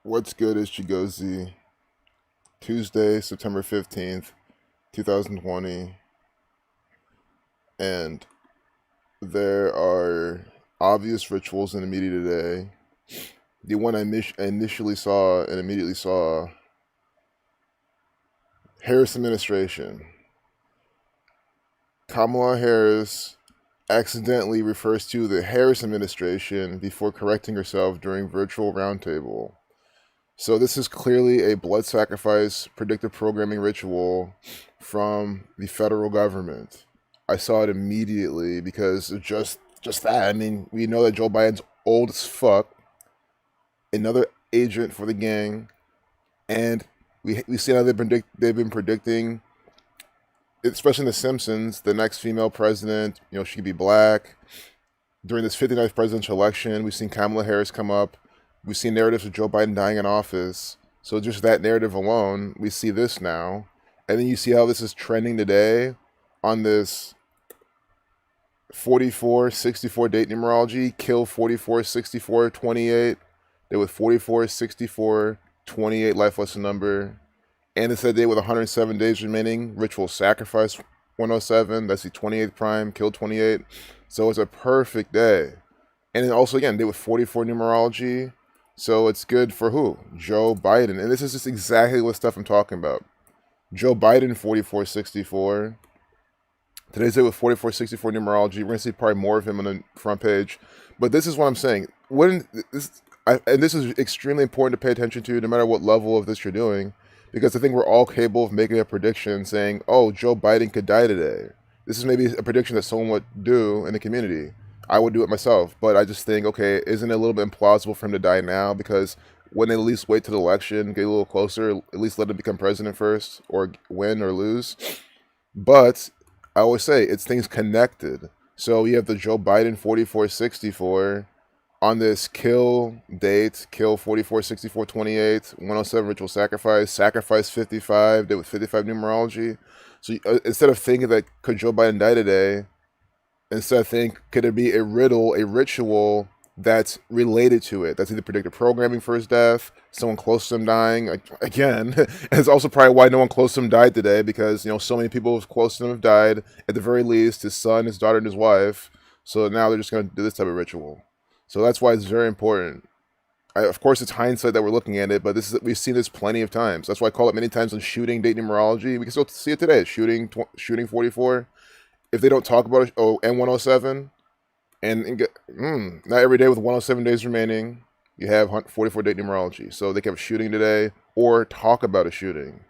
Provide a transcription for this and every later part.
What's good is Chigozi. Tuesday, September 15th, 2020. And there are obvious rituals in the media today. The one I initially saw and immediately saw Harris administration. Kamala Harris accidentally refers to the Harris administration before correcting herself during virtual roundtable. So this is clearly a blood sacrifice predictive programming ritual from the federal government. I saw it immediately because of just that. I mean, we know that Joe Biden's old as fuck, another agent for the gang, and we see how they've been predicting, especially in The Simpsons, the next female president. She could be black. During this 59th presidential election, we've seen Kamala Harris come up. We've seen narratives of Joe Biden dying in office. So just that narrative alone, we see this now. And then you see how this is trending today on this 44-64 date numerology. Kill 44-64-28. They with 44-64-28 life lesson number. And it's that day with 107 days remaining. Ritual sacrifice 107. That's the 28th prime. Kill 28. So it's a perfect day. And then also, again, day with 44 numerology. So it's good for who? Joe Biden. And this is just exactly what stuff I'm talking about. Joe Biden, 44-64. Today's day with 44-64 numerology. We're going to see probably more of him on the front page. But this is what I'm saying. And this is extremely important to pay attention to no matter what level of this you're doing. Because I think we're all capable of making a prediction saying, oh, Joe Biden could die today. This is maybe a prediction that someone would do in the community. I would do it myself, but I just think, okay, isn't it a little bit implausible for him to die now? Because when they at least wait to the election, get a little closer, at least let him become president first, or win or lose. But I always say it's things connected. So you have the Joe Biden 44-64 on this kill date, kill 44-64-28, 107 ritual sacrifice 55, date with 55 numerology. So instead of thinking that could Joe Biden die today, instead I think, could it be a ritual that's related to it? That's either predictive programming for his death, someone close to him dying. Again, it's also probably why no one close to him died today, because, so many people close to him have died, at the very least, his son, his daughter, and his wife. So now they're just going to do this type of ritual. So that's why it's very important. Of course, it's hindsight that we're looking at it, but we've seen this plenty of times. That's why I call it many times on shooting date numerology. We can still see it today. Shooting 44. If they don't talk about it, and 107, not every day with 107 days remaining, you have 44 date numerology. So they can have a shooting today or talk about a shooting.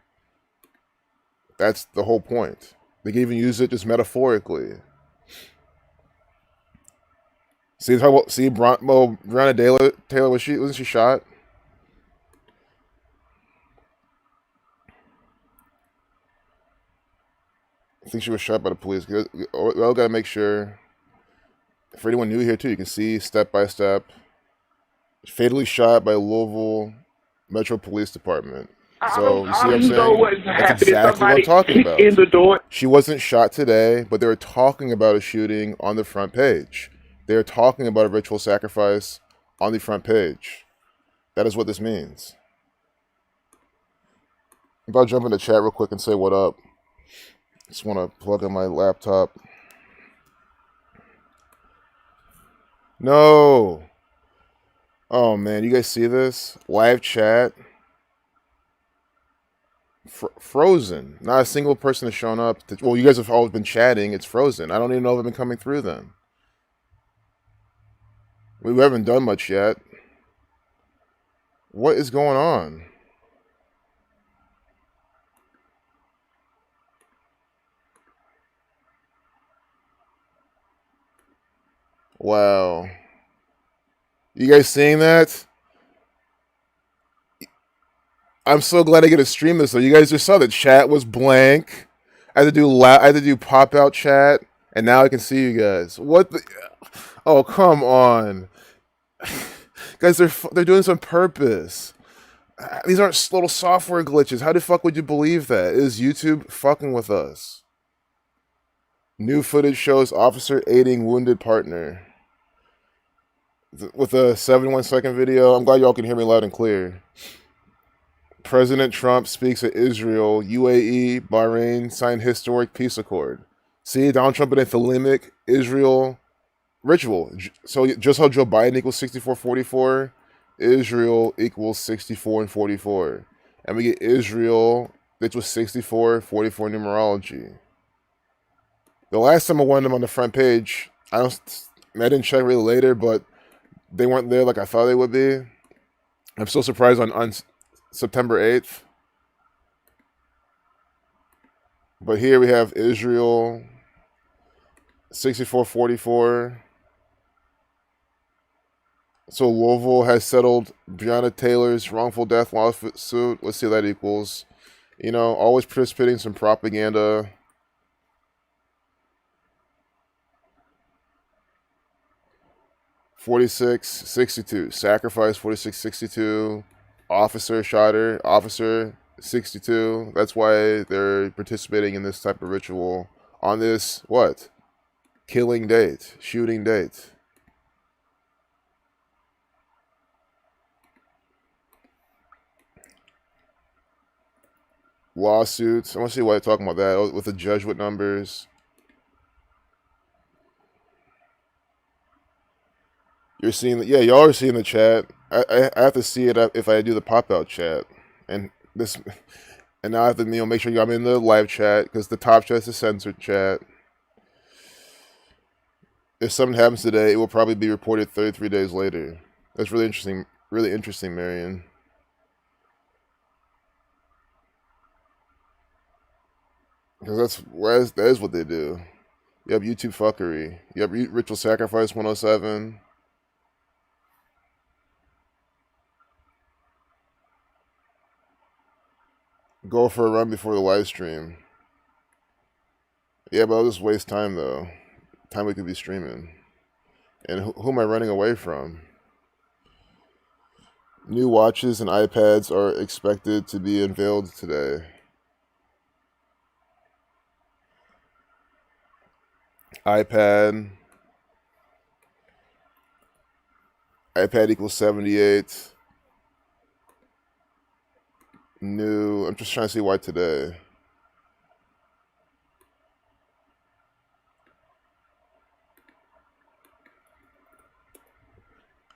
That's the whole point. They can even use it just metaphorically. Breonna Taylor, wasn't she shot? I think she was shot by the police. We all gotta make sure. For anyone new here too, you can see step by step. Fatally shot by Louisville Metro Police Department. So you see what I'm saying? That's exactly what I'm talking about. In the door. She wasn't shot today, but they were talking about a shooting on the front page. They are talking about a ritual sacrifice on the front page. That is what this means. I'm about to jump in the chat real quick and say what up. Just want to plug in my laptop. No. Oh man, you guys see this? Live chat. Frozen. Not a single person has shown up. Well, you guys have always been chatting. It's frozen. I don't even know if I've been coming through them. We haven't done much yet. What is going on? Wow. You guys seeing that? I'm so glad I get to stream this though. You guys just saw the chat was blank. I had to do pop out chat, and now I can see you guys. What the? Oh, come on. Guys, they're doing this on purpose. These aren't little software glitches. How the fuck would you believe that? Is YouTube fucking with us? New footage shows officer aiding wounded partner. with a 71-second video. I'm glad y'all can hear me loud and clear. President Trump speaks at Israel, UAE, Bahrain signed historic peace accord. See, Donald Trump and Thalimic, Israel, ritual. So just how Joe Biden equals 64-44, Israel equals 64-44. And we get Israel, which was 64-44 numerology. The last time I wanted them on the front page, I didn't check really later, but they weren't there like I thought they would be. I'm still surprised on September 8th. But here we have Israel, 64-44. So Louisville has settled Breonna Taylor's wrongful death lawsuit. Let's see what that equals. You know, always participating in some propaganda. 46-62. Sacrifice 46-62. Officer shot her. Officer 62. That's why they're participating in this type of ritual on this, what? Killing date. Shooting date. Lawsuits. I want to see why they're talking about that with the Jesuit numbers. You're seeing, yeah, y'all are seeing the chat. I have to see it if I do the pop-out chat, and now I have to make sure I'm in the live chat because the top chat is the censored chat. If something happens today, it will probably be reported 33 days later. That's really interesting. Really interesting, Marion. Because that is what they do. You have YouTube fuckery. You have Ritual Sacrifice 107. Go for a run before the live stream. Yeah, but I'll just waste time though. Time we could be streaming. And who am I running away from? New watches and iPads are expected to be unveiled today. iPad equals 78. New. I'm just trying to see why today.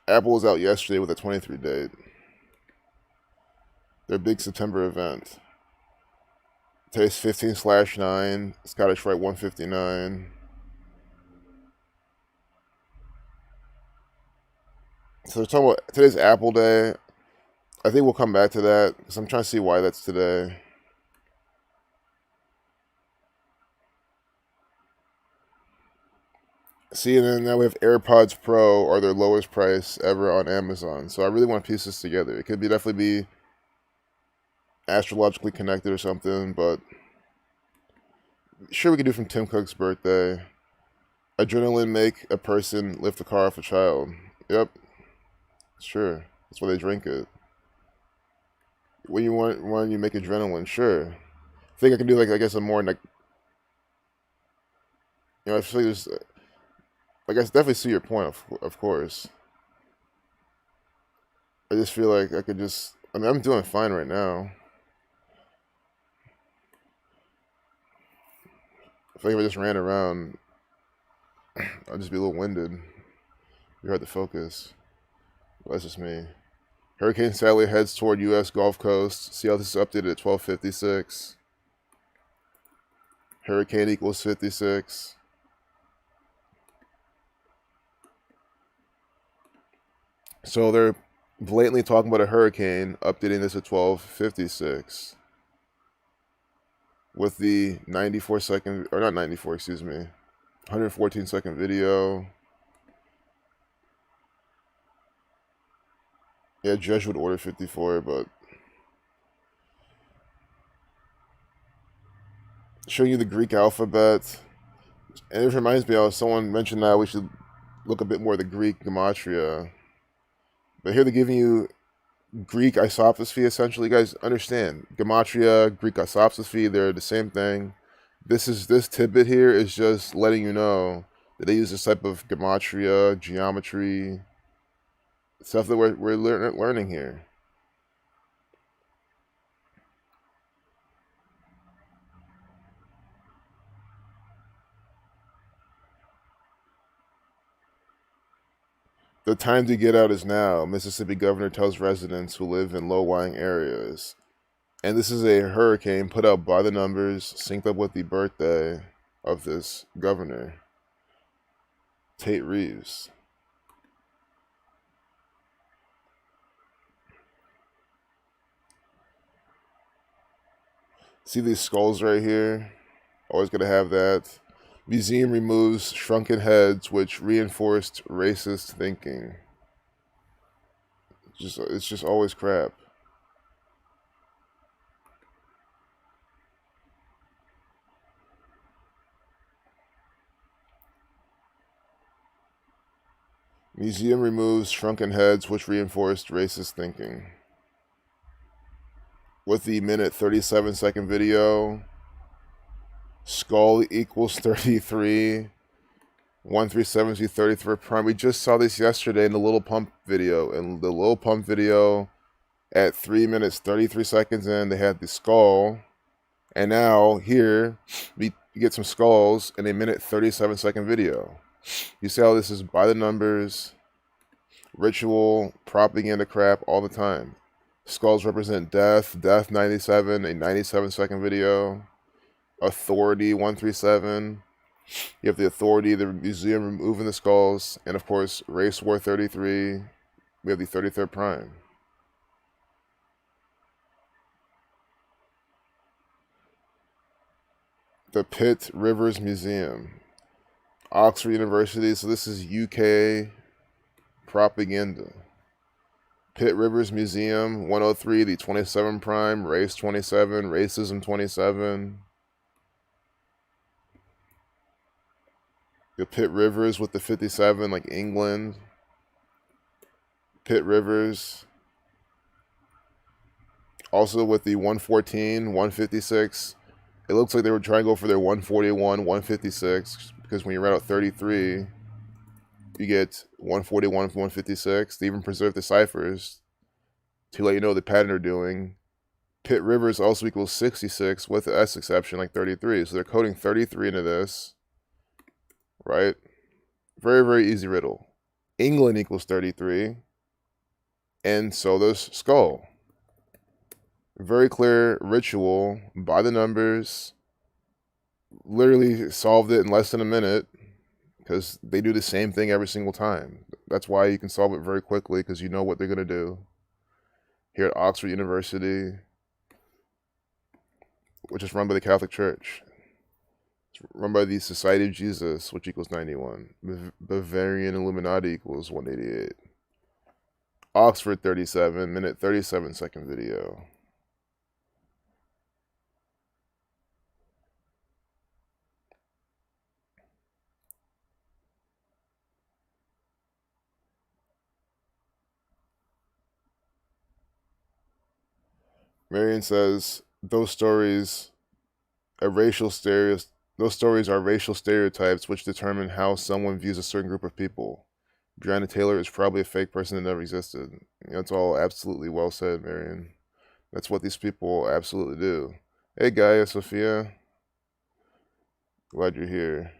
Apple was out yesterday with a 23 date. Their big September event. Today's 15/9. Scottish Rite 159. So they're talking about today's Apple Day. I think we'll come back to that because I'm trying to see why that's today. See, and then now we have AirPods Pro are their lowest price ever on Amazon. So I really want to piece this together. It could definitely be astrologically connected or something, but sure we could do from Tim Cook's birthday. Adrenaline make a person lift a car off a child. Yep. Sure. That's why they drink it. When you make adrenaline, sure. I think I can do I guess a more I feel there's I definitely see your point of course. I just feel like I could just I'm doing fine right now. I feel like if I just ran around I'd just be a little winded. You're hard to focus. Well, that's just me. Hurricane Sally heads toward U.S. Gulf Coast. See how this is updated at 12:56. Hurricane equals 56. So they're blatantly talking about a hurricane, updating this at 12:56. With the 94-second, or not 94, excuse me, 114-second video. Yeah, Jesuit Order 54, but showing you the Greek alphabet. And it reminds me of someone mentioned that we should look a bit more at the Greek gematria. But here they're giving you Greek isopsophy, essentially. You guys understand. Gematria, Greek isopsophy, they're the same thing. This tidbit here is just letting you know that they use this type of gematria, geometry, Stuff that we're learning here. The time to get out is now. Mississippi governor tells residents who live in low-lying areas. And this is a hurricane put out by the numbers, synced up with the birthday of this governor, Tate Reeves. See these skulls right here? Always gotta have that. Museum removes shrunken heads, which reinforced racist thinking. It's just always crap. Museum removes shrunken heads, which reinforced racist thinking. With the minute 37-second video, skull equals 33. 137 to 33 prime. We just saw this yesterday in the Little Pump video. In the Little Pump video, at 3 minutes 33 seconds in, they had the skull. And now here, we get some skulls in a minute 37-second video. You see how this is by the numbers, ritual, propaganda crap all the time. Skulls represent death. Death 97, a 97-second video. Authority 137. You have the authority, the museum removing the skulls, and of course, race war 33. We have the 33rd prime. The Pitt Rivers Museum, Oxford University. So this is UK propaganda. Pitt Rivers Museum 103, the 27 prime, race 27, racism 27. The Pitt Rivers with the 57, like England. Pitt Rivers. Also with the 114, 156. It looks like they were trying to go for their 141, 156, because when you round out 33, you get 141, 156. They even preserve the ciphers to let you know the pattern they're doing. Pitt Rivers also equals 66 with the S exception, like 33. So they're coding 33 into this. Right? Very, very easy riddle. England equals 33. And so does skull. Very clear ritual by the numbers. Literally solved it in less than a minute because they do the same thing every single time. That's why you can solve it very quickly because you know what they're going to do. Here at Oxford University, which is run by the Catholic Church. Run by the Society of Jesus, which equals 91. Bavarian Illuminati equals 188. Oxford 37, minute 37-second video. Marion says, those stories are racial stereotypes. Those stories are racial stereotypes which determine how someone views a certain group of people. Breonna Taylor is probably a fake person that never existed. That's all absolutely well said, Marion. That's what these people absolutely do. Hey, Gaia, Sophia. Glad you're here.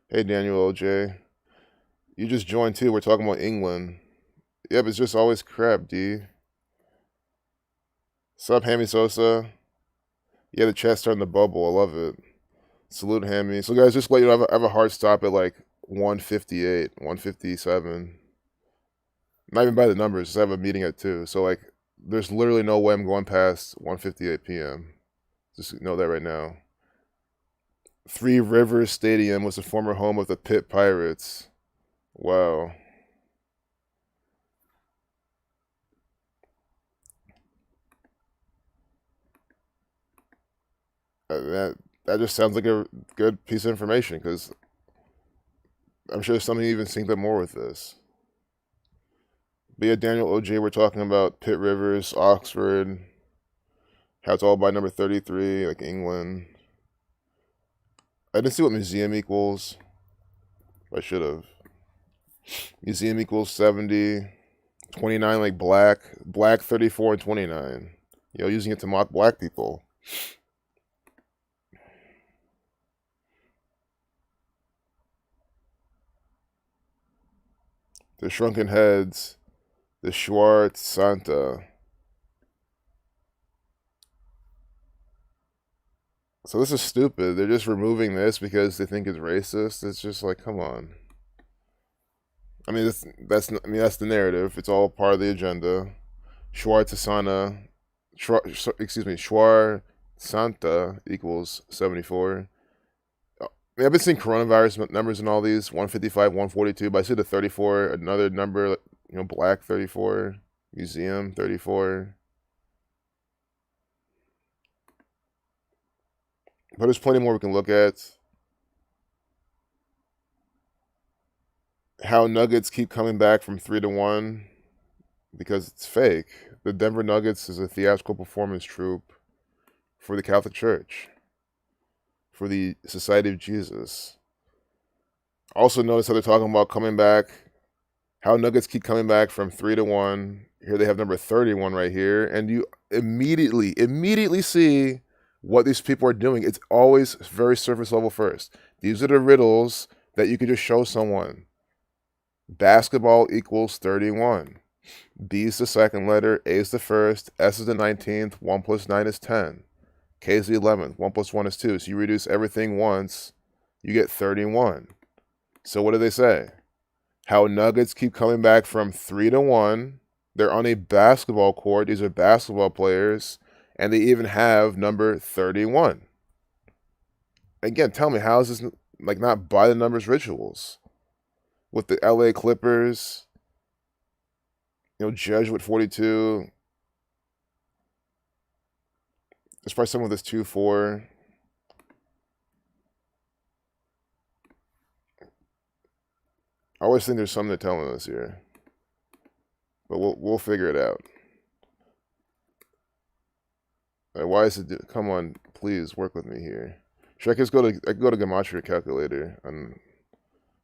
Hey, Daniel OJ. You just joined too. We're talking about England. Yep, it's just always crap, D. Sup, Hammy Sosa? Yeah, the chat's starting to bubble. I love it. Salute, Hammy. So, guys, just to let you know, I have a hard stop at like 158, 157. Not even by the numbers. I have a meeting at 2. So, like, there's literally no way I'm going past 1:58 p.m. Just know that right now. Three Rivers Stadium was the former home of the Pitt Pirates. Wow. That just sounds like a good piece of information because I'm sure there's something even synced up more with this. But yeah, Daniel OJ, we're talking about Pitt Rivers, Oxford, how it's all by number 33, like England. I didn't see what museum equals. I should have. Museum equals 70. 29 like black 34 and 29. Using it to mock black people. The shrunken heads, the Schwartz Santa. So this is stupid. They're just removing this because they think it's racist. It's just like, come on. I mean, that's the narrative. It's all part of the agenda. Schwartz-Santa, Schwartz Santa equals 74. I mean, I've been seeing coronavirus numbers in all these 155, 142, but I see the 34, another number, black 34, museum 34. But there's plenty more we can look at. How Nuggets keep coming back from 3-1 because it's fake. The Denver Nuggets is a theatrical performance troupe for the Catholic Church, for the Society of Jesus. Also notice how they're talking about coming back, how Nuggets keep coming back from 3-1. Here they have number 31 right here, and you immediately see what these people are doing. It's always very surface level first. These are the riddles that you could just show someone. Basketball equals 31. B is the second letter, A is the first, S is the 19th, 1 plus 9 is 10. K is the 11th, 1 plus 1 is 2. So you reduce everything once, you get 31. So what do they say? How Nuggets keep coming back from 3-1. They're on a basketball court. These are basketball players. And they even have number 31. Again, tell me, how is this like not by the numbers rituals? With the LA Clippers, Jesuit 42. There's probably some of this 2-4. I always think there's something they're telling us here, but we'll figure it out. Why is it? Come on, please work with me here. Should I just go to Gematria Calculator and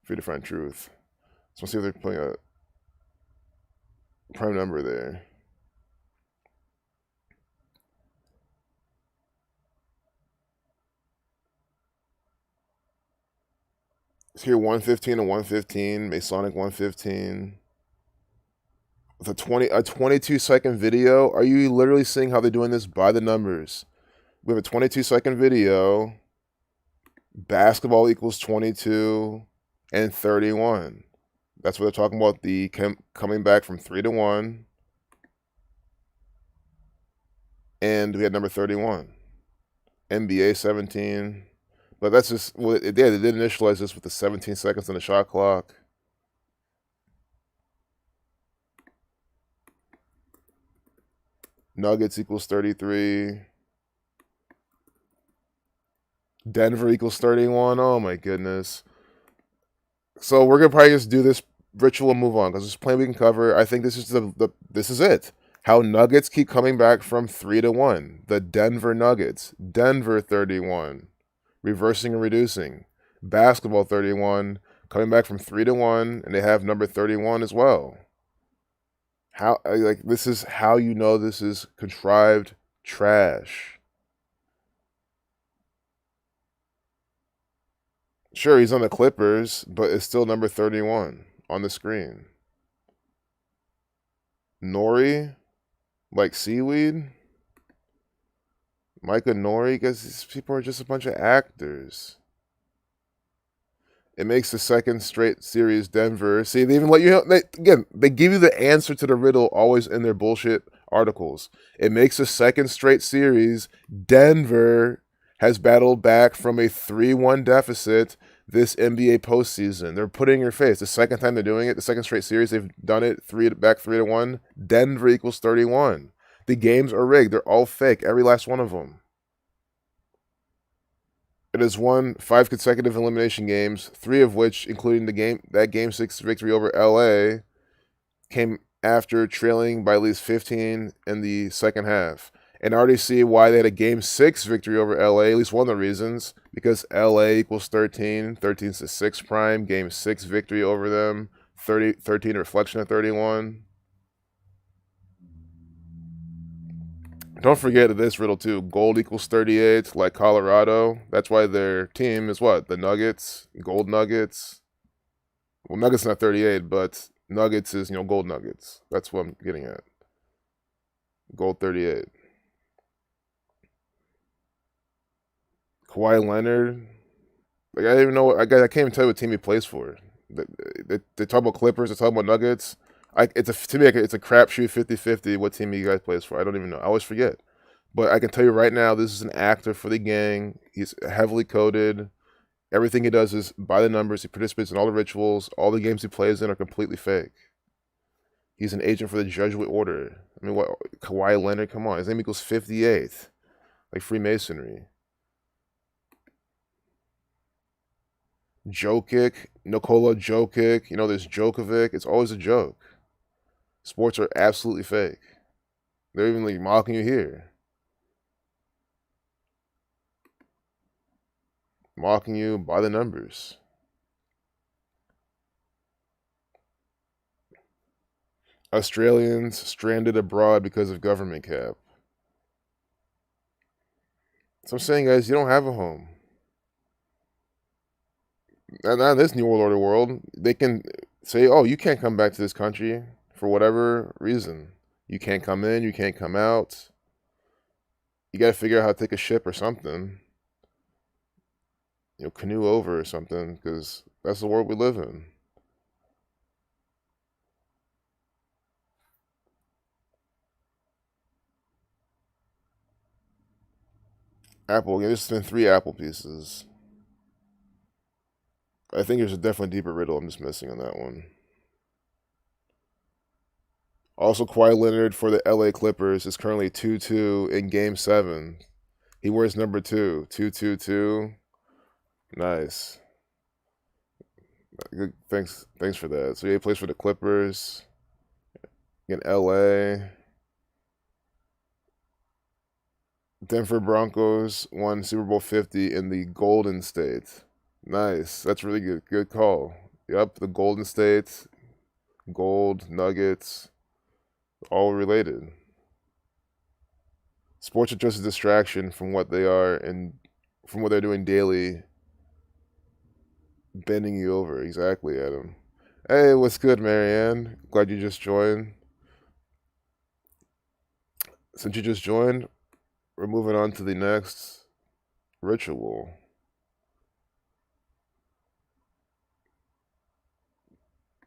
free to find truth? So let's see if they're putting a prime number there. It's here 115 and 115, Masonic 115. With a 22-second video. Are you literally seeing how they're doing this by the numbers? We have a 22-second video. Basketball equals 22 and 31. That's what they're talking about, the coming back from 3-1. And we had number 31. NBA 17. But that's just, well, they did initialize this with the 17 seconds on the shot clock. Nuggets equals 33. Denver equals 31. Oh my goodness. So we're gonna probably just do this ritual and move on because there's plenty we can cover. I think this is this is it. How Nuggets keep coming back from 3-1. The Denver Nuggets. Denver 31. Reversing and reducing. Basketball 31. Coming back from 3-1, and they have number 31 as well. How, like, this is how you know this is contrived trash. Sure, he's on the Clippers, but it's still number 31 on the screen. Nori, like seaweed? Micah Nori, because these people are just a bunch of actors. It makes the second straight series Denver. See, they even let you know. They give you the answer to the riddle always in their bullshit articles. It makes the second straight series Denver has battled back from a 3-1 deficit this NBA postseason. They're putting in your face. The second time they're doing it, the second straight series they've done it, 3-1. Denver equals 31. The games are rigged. They're all fake. Every last one of them. It has won 5 consecutive elimination games, 3 of which, including that Game 6 victory over LA, came after trailing by at least 15 in the second half. And I already see why they had a Game 6 victory over LA, at least one of the reasons, because LA equals 13. 13's the 6 prime, Game 6 victory over them. 13 reflection at 31. Don't forget this riddle too. Gold equals 38, like Colorado. That's why their team is what? The Nuggets, gold Nuggets. Well, Nuggets not 38, but Nuggets is, gold Nuggets. That's what I'm getting at. Gold 38. Kawhi Leonard. Like, I didn't even know. I can't even tell you what team he plays for. They talk about Clippers. They talk about Nuggets. To me, it's a crapshoot 50-50 what team you guys plays for. I don't even know. I always forget. But I can tell you right now, this is an actor for the gang. He's heavily coded. Everything he does is by the numbers. He participates in all the rituals. All the games he plays in are completely fake. He's an agent for the Jesuit order. I mean, what? Kawhi Leonard, come on. His name equals 58. Like Freemasonry. Jokic, Nikola Jokic. There's Djokovic. It's always a joke. Sports are absolutely fake. They're even like mocking you here. Mocking you by the numbers. Australians stranded abroad because of government cap. So I'm saying, guys, you don't have a home. Not in this New World Order world. They can say, oh, you can't come back to this country for whatever reason. You can't come in, you can't come out. You got to figure out how to take a ship or something. Canoe over or something, because that's the world we live in. Apple, there's been 3 apple pieces. I think there's a definitely deeper riddle I'm just missing on that one. Also, Kawhi Leonard for the LA Clippers is currently 2-2 in Game 7. He wears number 2. 2-2-2. Nice. Good. Thanks for that. So he plays for the Clippers in LA. Denver Broncos won Super Bowl 50 in the Golden State. Nice. That's really good. Good call. Yep, the Golden State, gold, Nuggets, all related. Sports are just a distraction from what they are and from what they're doing daily, bending you over. Exactly, Adam. Hey, what's good, Marianne? Glad you just joined. Since you just joined, we're moving on to the next ritual.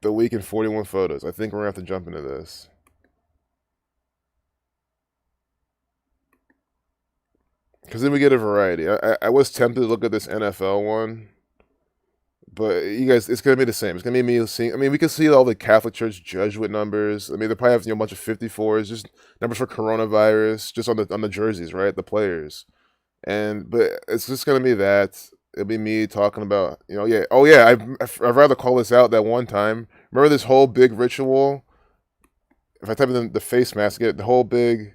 The week in 41 photos. I think we're going to have to jump into this. Because then we get a variety. I was tempted to look at this NFL one. But you guys, it's going to be the same. It's going to be me seeing. I mean, we can see all the Catholic Church Jesuit numbers. I mean, they probably have a bunch of 54s, just numbers for coronavirus, just on the jerseys, right? The players. But it's just going to be that. It'll be me talking about, yeah. Oh, yeah, I'd rather call this out that one time. Remember this whole big ritual? If I type in the face mask, get the whole big,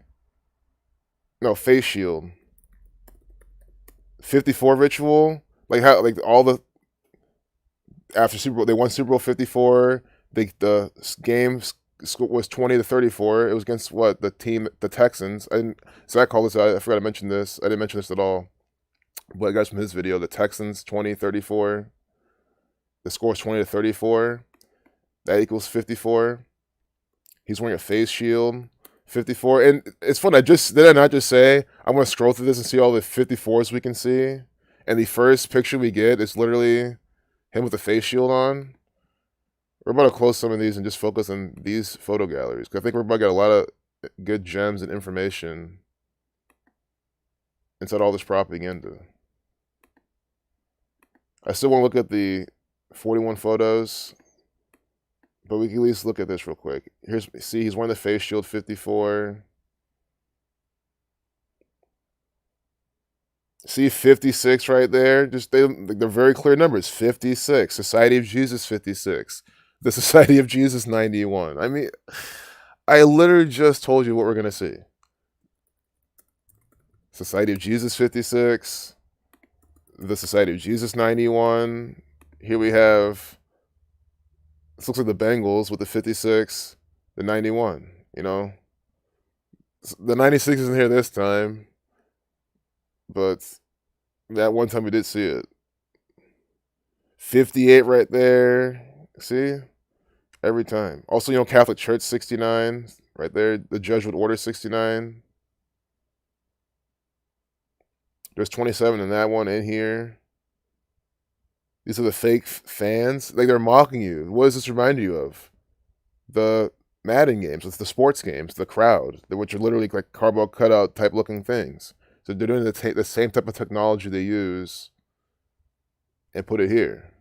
no, face shield. 54 ritual? Like how, like all the, after Super Bowl, they won Super Bowl 54. The game was 20-34. It was against what, the Texans. So I call this out. I forgot to mention this. I didn't mention this at all. But guys, from his video, the Texans 20-34. The score is 20-34. That equals 54. He's wearing a face shield. 54. And it's fun. Did I not just say I'm gonna scroll through this and see all the 54s we can see? And the first picture we get is literally him with a face shield on. We're about to close some of these and just focus on these photo galleries, because I think we're about to get a lot of good gems and information inside all this propaganda. I still want to look at the 41 photos, but we can at least look at this real quick. See, he's wearing the face shield, 54. See 56 right there? They're very clear numbers. 56. Society of Jesus, 56. The Society of Jesus, 91. I mean, I literally just told you what we're going to see. Society of Jesus, 56. The Society of Jesus, 91. Here we have This looks like the Bengals with the 56, the 91. You know, the 96 isn't here this time, but that one time we did see it. 58 right there. See? Every time. Also, Catholic Church 69 right there. The Jesuit Order 69. There's 27 in that one in here. These are the fake fans. Like, they're mocking you. What does this remind you of? The Madden games. It's the sports games. The crowd, which are literally like cardboard cutout type looking things. So they're doing the same type of technology they use and put it here.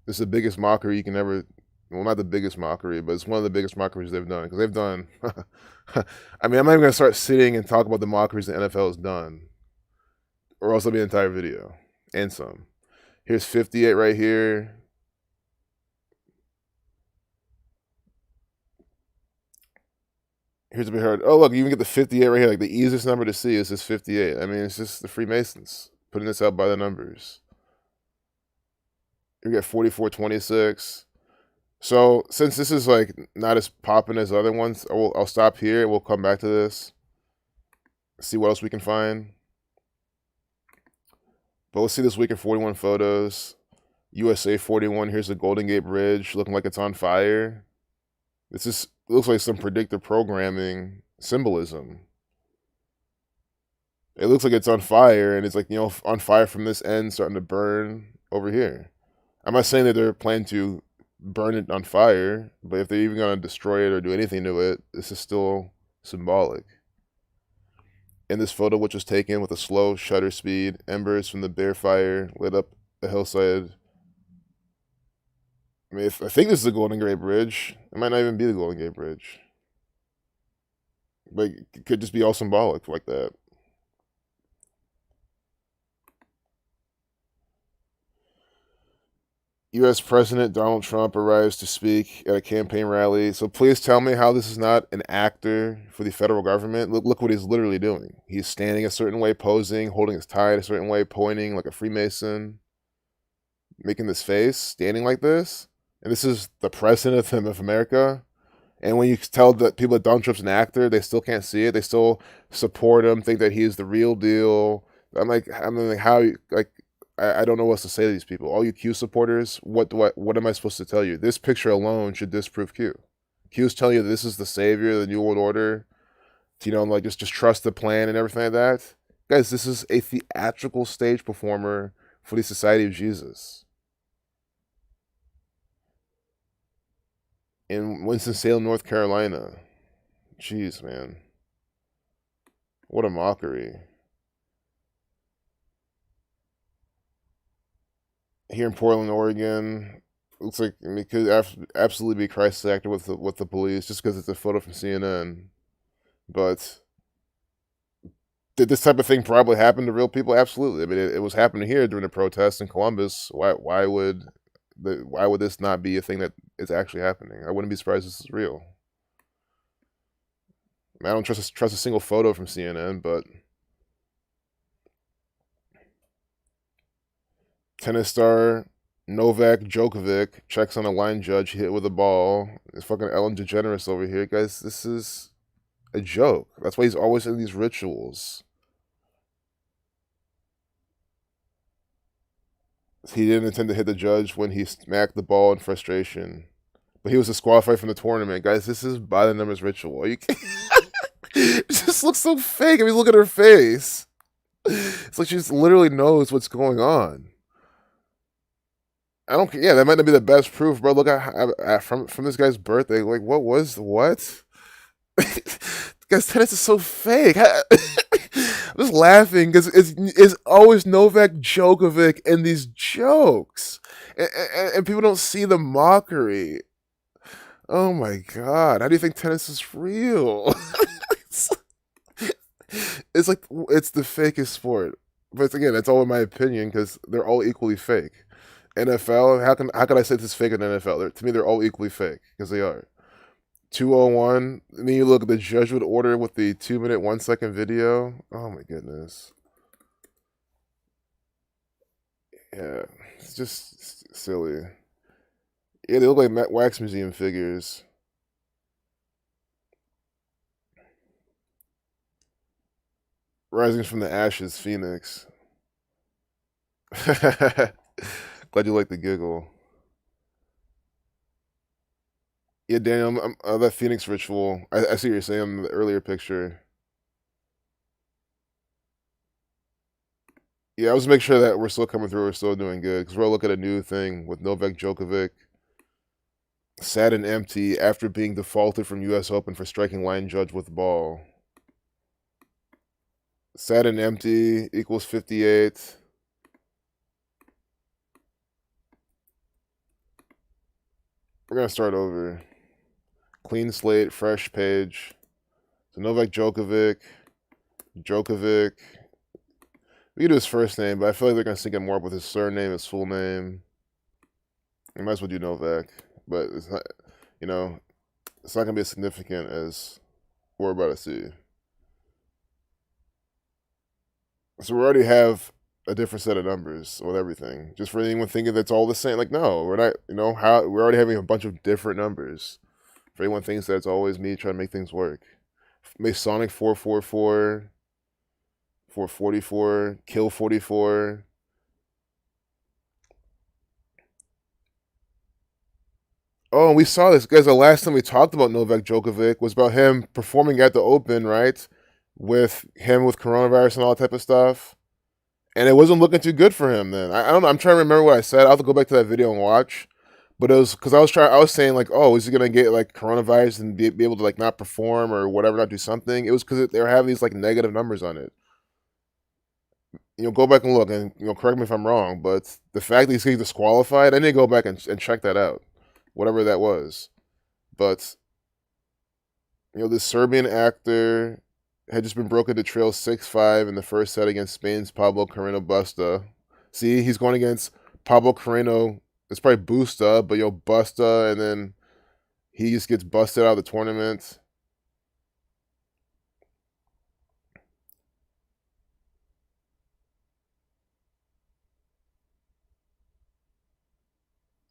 This is the biggest mockery you can ever. Well, not the biggest mockery, but it's one of the biggest mockeries they've done. Because they've done. I mean, I'm not even going to start sitting and talk about the mockeries the NFL has done. Or else it'll be an entire video. And some. Here's 58 right here. Here's a bit hard. Oh, look, you can get the 58 right here. Like, the easiest number to see is this 58. I mean, it's just the Freemasons putting this out by the numbers. You get 4426. So, since this is, like, not as popping as other ones, I'll stop here. We'll come back to this. See what else we can find. But let's see this week in 41 photos. USA 41. Here's the Golden Gate Bridge looking like it's on fire. It looks like some predictive programming symbolism. It looks like it's on fire, and it's like, on fire from this end, starting to burn over here. I'm not saying that they're planning to burn it on fire, but if they're even going to destroy it or do anything to it, this is still symbolic. In this photo, which was taken with a slow shutter speed, embers from the bare fire lit up the hillside. I mean, I think this is the Golden Gate Bridge. It might not even be the Golden Gate Bridge. But it could just be all symbolic like that. U.S. President Donald Trump arrives to speak at a campaign rally. So please tell me how this is not an actor for the federal government. Look what he's literally doing. He's standing a certain way, posing, holding his tie a certain way, pointing like a Freemason, making this face, standing like this. And this is the president of America. And when you tell that people that Donald Trump's an actor, they still can't see it. They still support him, think that he's the real deal. I'm like, how, like, I don't know what else to say to these people. All you Q supporters, what am I supposed to tell you? This picture alone should disprove Q. Q's telling you that this is the savior, the New World Order. Like just trust the plan and everything like that. Guys, this is a theatrical stage performer for the Society of Jesus. In Winston-Salem, North Carolina. Jeez, man. What a mockery. Here in Portland, Oregon, looks like it could absolutely be crisis actor with the police, just because it's a photo from CNN. But did this type of thing probably happen to real people? Absolutely. I mean, it was happening here during the protests in Columbus. Why would this not be a thing that is actually happening? I wouldn't be surprised this is real. I mean, I don't trust a single photo from CNN, but tennis star Novak Djokovic checks on a line judge, hit with a ball. It's fucking Ellen DeGeneres over here. Guys, this is a joke. That's why he's always in these rituals. He didn't intend to hit the judge when he smacked the ball in frustration. But he was disqualified from the tournament. Guys, this is by the numbers ritual. It just looks so fake. I mean, look at her face. It's like she just literally knows what's going on. I don't. Yeah, that might not be the best proof, bro. Look at from this guy's birthday. Like, what? Guys, tennis is so fake. I'm just laughing because it's always Novak Djokovic and these jokes, and people don't see the mockery. Oh my god! How do you think tennis is real? It's like it's the fakest sport. But again, that's all in my opinion because they're all equally fake. NFL, how can I say this is fake in NFL? To me, they're all equally fake because they are. 201. And then you look at the Jesuit order with the 2-minute 1-second video. Oh my goodness. Yeah, it's just silly. Yeah, they look like wax museum figures. Rising from the ashes, Phoenix. Glad you like the giggle. Yeah, Daniel, that Phoenix ritual. I see what you're saying in the earlier picture. Yeah, I was make sure that we're still coming through. We're still doing good because we're looking at a new thing with Novak Djokovic, sad and empty after being defaulted from U.S. Open for striking line judge with ball. Sad and empty equals 58. We're gonna start over. Clean slate, fresh page. So Novak Djokovic, Djokovic. We can do his first name, but I feel like they're gonna sync it more up with his surname, his full name. We might as well do Novak, but it's not. You know, it's not gonna be as significant as we're about to see. So we already have a different set of numbers with everything. Just for anyone thinking that's all the same, like no, we're not. You know how we're already having a bunch of different numbers. For anyone thinks that it's always me trying to make things work. Masonic 444, 444, kill 44. Oh, and we saw this, guys. The last time we talked about Novak Djokovic was about him performing at the Open, right? With him with coronavirus and all that type of stuff. And it wasn't looking too good for him then. I don't know. I'm trying to remember what I said. I'll have to go back to that video and watch. But it was because I was saying like, oh, is he gonna get like coronavirus and be able to like not perform or whatever, not do something? It was because they were having these like negative numbers on it. Go back and look and correct me if I'm wrong. But the fact that he's getting disqualified, I need to go back and check that out, whatever that was. But this Serbian actor had just been broken to trail 6-5 in the first set against Spain's Pablo Carreno Busta. See, he's going against Pablo Carreno. It's probably Busta, but Busta, and then he just gets busted out of the tournament.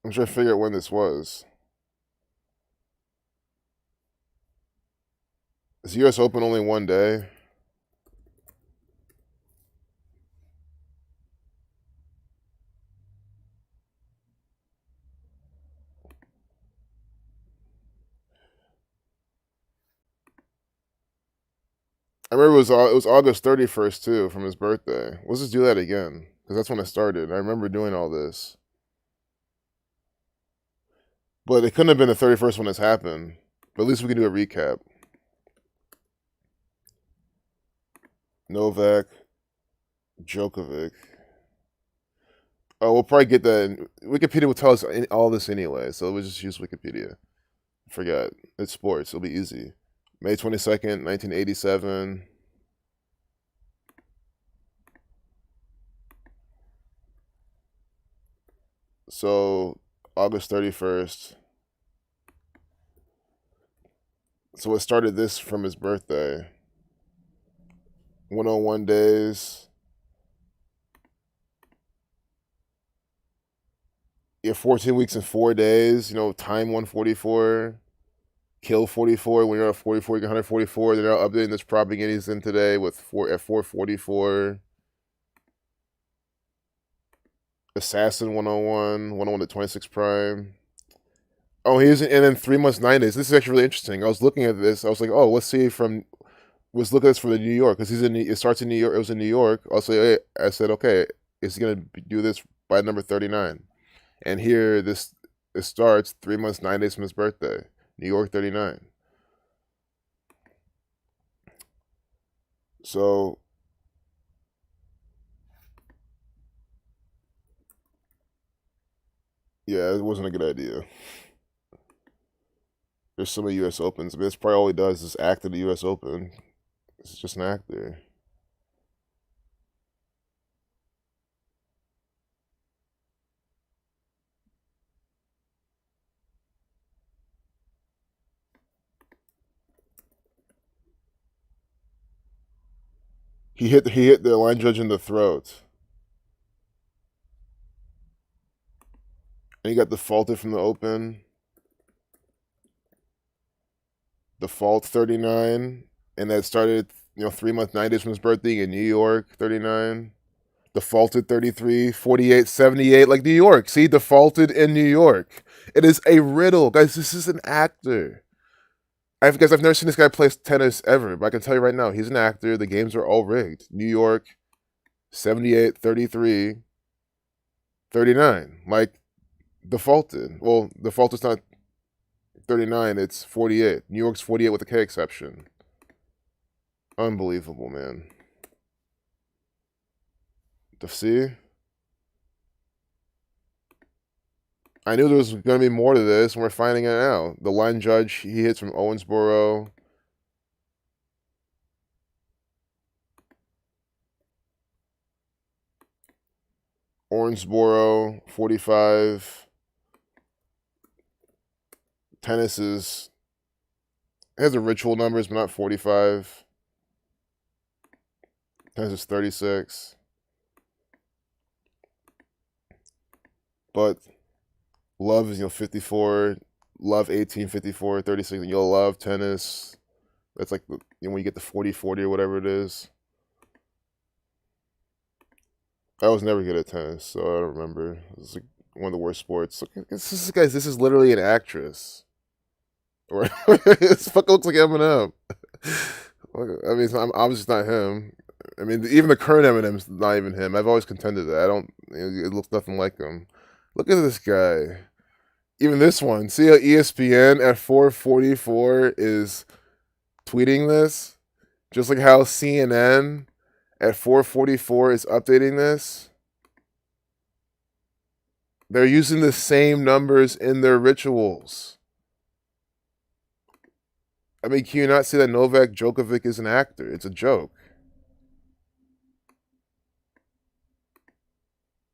I'm trying to figure out when this was. Is the U.S. Open only one day? I remember it was August 31st too, from his birthday. Let's just do that again because that's when it started. I remember doing all this, but it couldn't have been the 31st when this happened. But at least we can do a recap. Novak, Djokovic. Oh, we'll probably get that. Wikipedia will tell us all this anyway, so we'll just use Wikipedia. Forget. It's sports. It'll be easy. May 22nd, 1987. So, August 31st. So, it started this from his birthday. 101 days. Yeah, 14 weeks and 4 days. Time 144. Kill 44. When you're at 44, you get 144. They're now updating this propaganda in today with 444. Assassin 101, 101 to 26 prime. Oh, and then 3 months, 9 days. This is actually really interesting. I was looking at this. I was like, oh, let's see was looking at this for the New York because it starts in New York. It was in New York. I said, okay, is he gonna do this by number 39? And here it starts 3 months, 9 days from his birthday. New York 39. So yeah, it wasn't a good idea. There's so many U.S. Opens. I mean, that's probably all he does is act at the U.S. Open. It's just an actor. He hit the line judge in the throat. And he got defaulted from the Open. Default 39. And that started, 3 months, 9 days from his birthday in New York, 39. Defaulted 33, 48, 78, like New York. See, defaulted in New York. It is a riddle. Guys, this is an actor. I've never seen this guy play tennis ever, but I can tell you right now, he's an actor. The games are all rigged. New York, 78, 33, 39. Like, defaulted. Well, defaulted's not 39, it's 48. New York's 48 with a K exception. Unbelievable, man. To see? I knew there was going to be more to this, and we're finding it out. The line judge, he hits from Owensboro. Owensboro, 45. Tennis is... It has the ritual numbers, but not 45. Tennis is 36. But love is, 54. Love 18, 54, 36. And you'll love tennis. That's like, when you get the 40, 40 or whatever it is. I was never good at tennis, so I don't remember. It's like one of the worst sports. Look, this is literally an actress. Or this fucker looks like Eminem. I mean, I'm obviously not him. I mean, even the current Eminem's not even him. I've always contended that. It looks nothing like him. Look at this guy. Even this one. See how ESPN at 4:44 is tweeting this? Just like how CNN at 4:44 is updating this. They're using the same numbers in their rituals. I mean, can you not see that Novak Djokovic is an actor? It's a joke.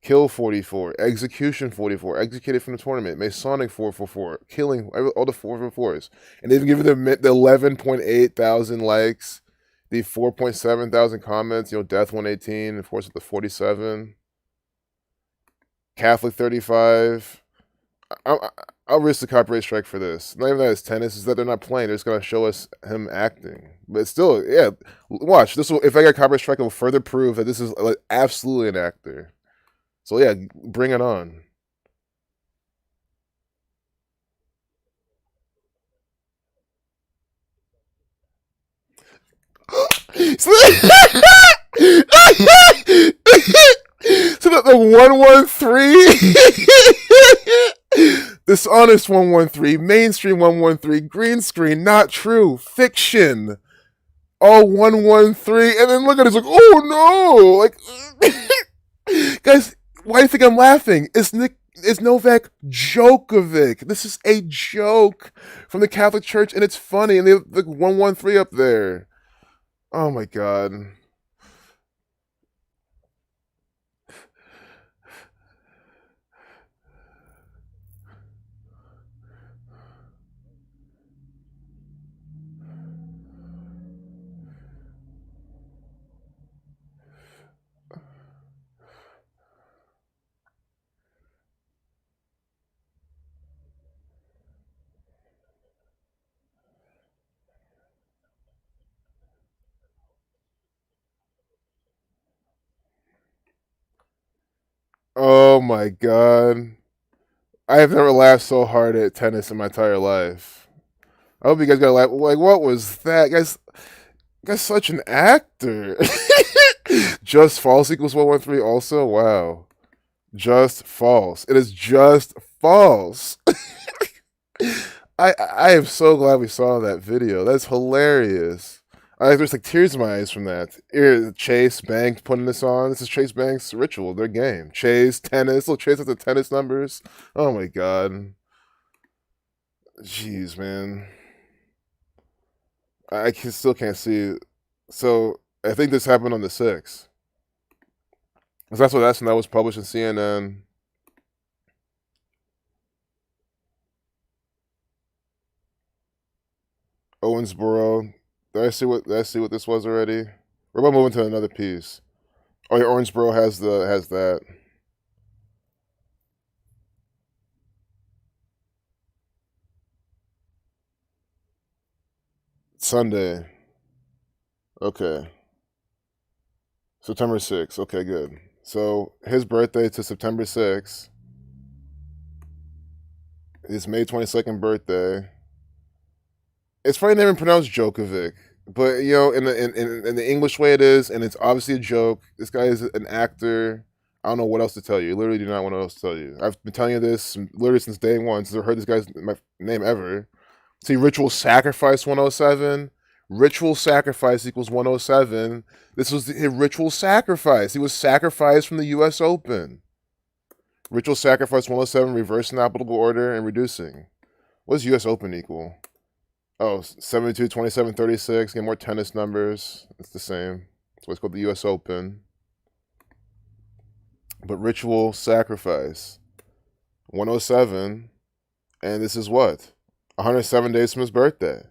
Kill 44, execution 44, executed from the tournament, Masonic 444, killing all the 444s. And they've given them the 11.8 thousand likes, the 4.7 thousand comments, Death 118, of course, with the 47. Catholic 35. I'll risk the copyright strike for this. Not even that it's tennis, is that they're not playing. They're just going to show us him acting. But still, yeah, watch. If I get copyright strike, it will further prove that this is absolutely an actor. So yeah, bring it on. So the 113, dishonest 113, mainstream 113, green screen, not true, fiction. Oh, 113, and then look at it, it's like, oh no! Like, guys, why do you think I'm laughing? It's Novak Djokovic. This is a joke from the Catholic Church, and it's funny, and they have the 113 up there. Oh my god. Oh my god. I have never laughed so hard at tennis in my entire life. I hope you guys got to laugh. Like, what was that? Guy's such an actor. Just false equals 113 also? Wow. Just false. It is just false. I am so glad we saw that video. That's hilarious. There's like tears in my eyes from that. Chase Banks putting this on. This is Chase Banks' ritual, their game. Chase, tennis. Look, Chase with the tennis numbers. Oh my god. Jeez, man. Still can't see. So, I think this happened on the 6th. That's when that was published in CNN. Owensboro. Did I see what this was already? We're about moving to another piece. Oh, yeah, Owensboro has that. Sunday. Okay. September 6th. Okay, good. So his birthday to September 6th. His May 22nd birthday. It's probably never pronounced Djokovic, but you know, in the English way it is, and it's obviously a joke. This guy is an actor. I don't know what else to tell you. Literally, do not want else to tell you. I've been telling you this literally since day one. Since I've heard this guy's name ever. See, ritual sacrifice 107. Ritual sacrifice equals 107. This was the ritual sacrifice. He was sacrificed from the U.S. Open. Ritual sacrifice 107, reversing applicable order and reducing. What does U.S. Open equal? Oh, 72, 27, 36. Get more tennis numbers. It's the same. That's what's called the U.S. Open. But ritual sacrifice 107. And this is what? 107 days from his birthday.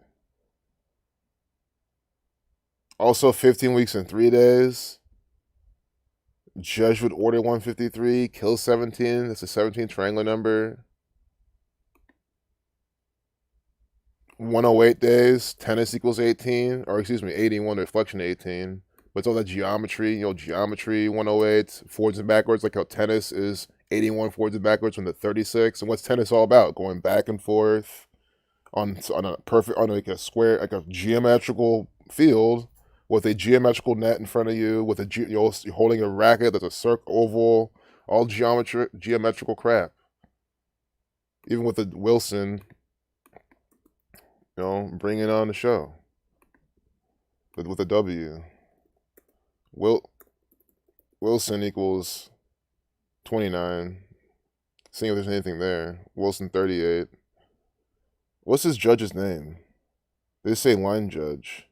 Also 15 weeks and 3 days. Judge would order 153. Kill 17. That's a 17 triangular number. 108 days. Tennis equals 18. Or excuse me, 81. Reflection 18. But it's all that geometry. You know, geometry 108. Forwards and backwards. Like how tennis is 81 forwards and backwards from the 36. And what's tennis all about? Going back and forth on a perfect, on like a square, like a geometrical field with a geometrical net in front of you, with you're holding a racket that's a circle, oval, all geometrical crap. Even with the Wilson, you know, bringing on the show with a W. Wilson equals 29. Seeing if there's anything there. Wilson 38. What's his judge's name? They say line judge.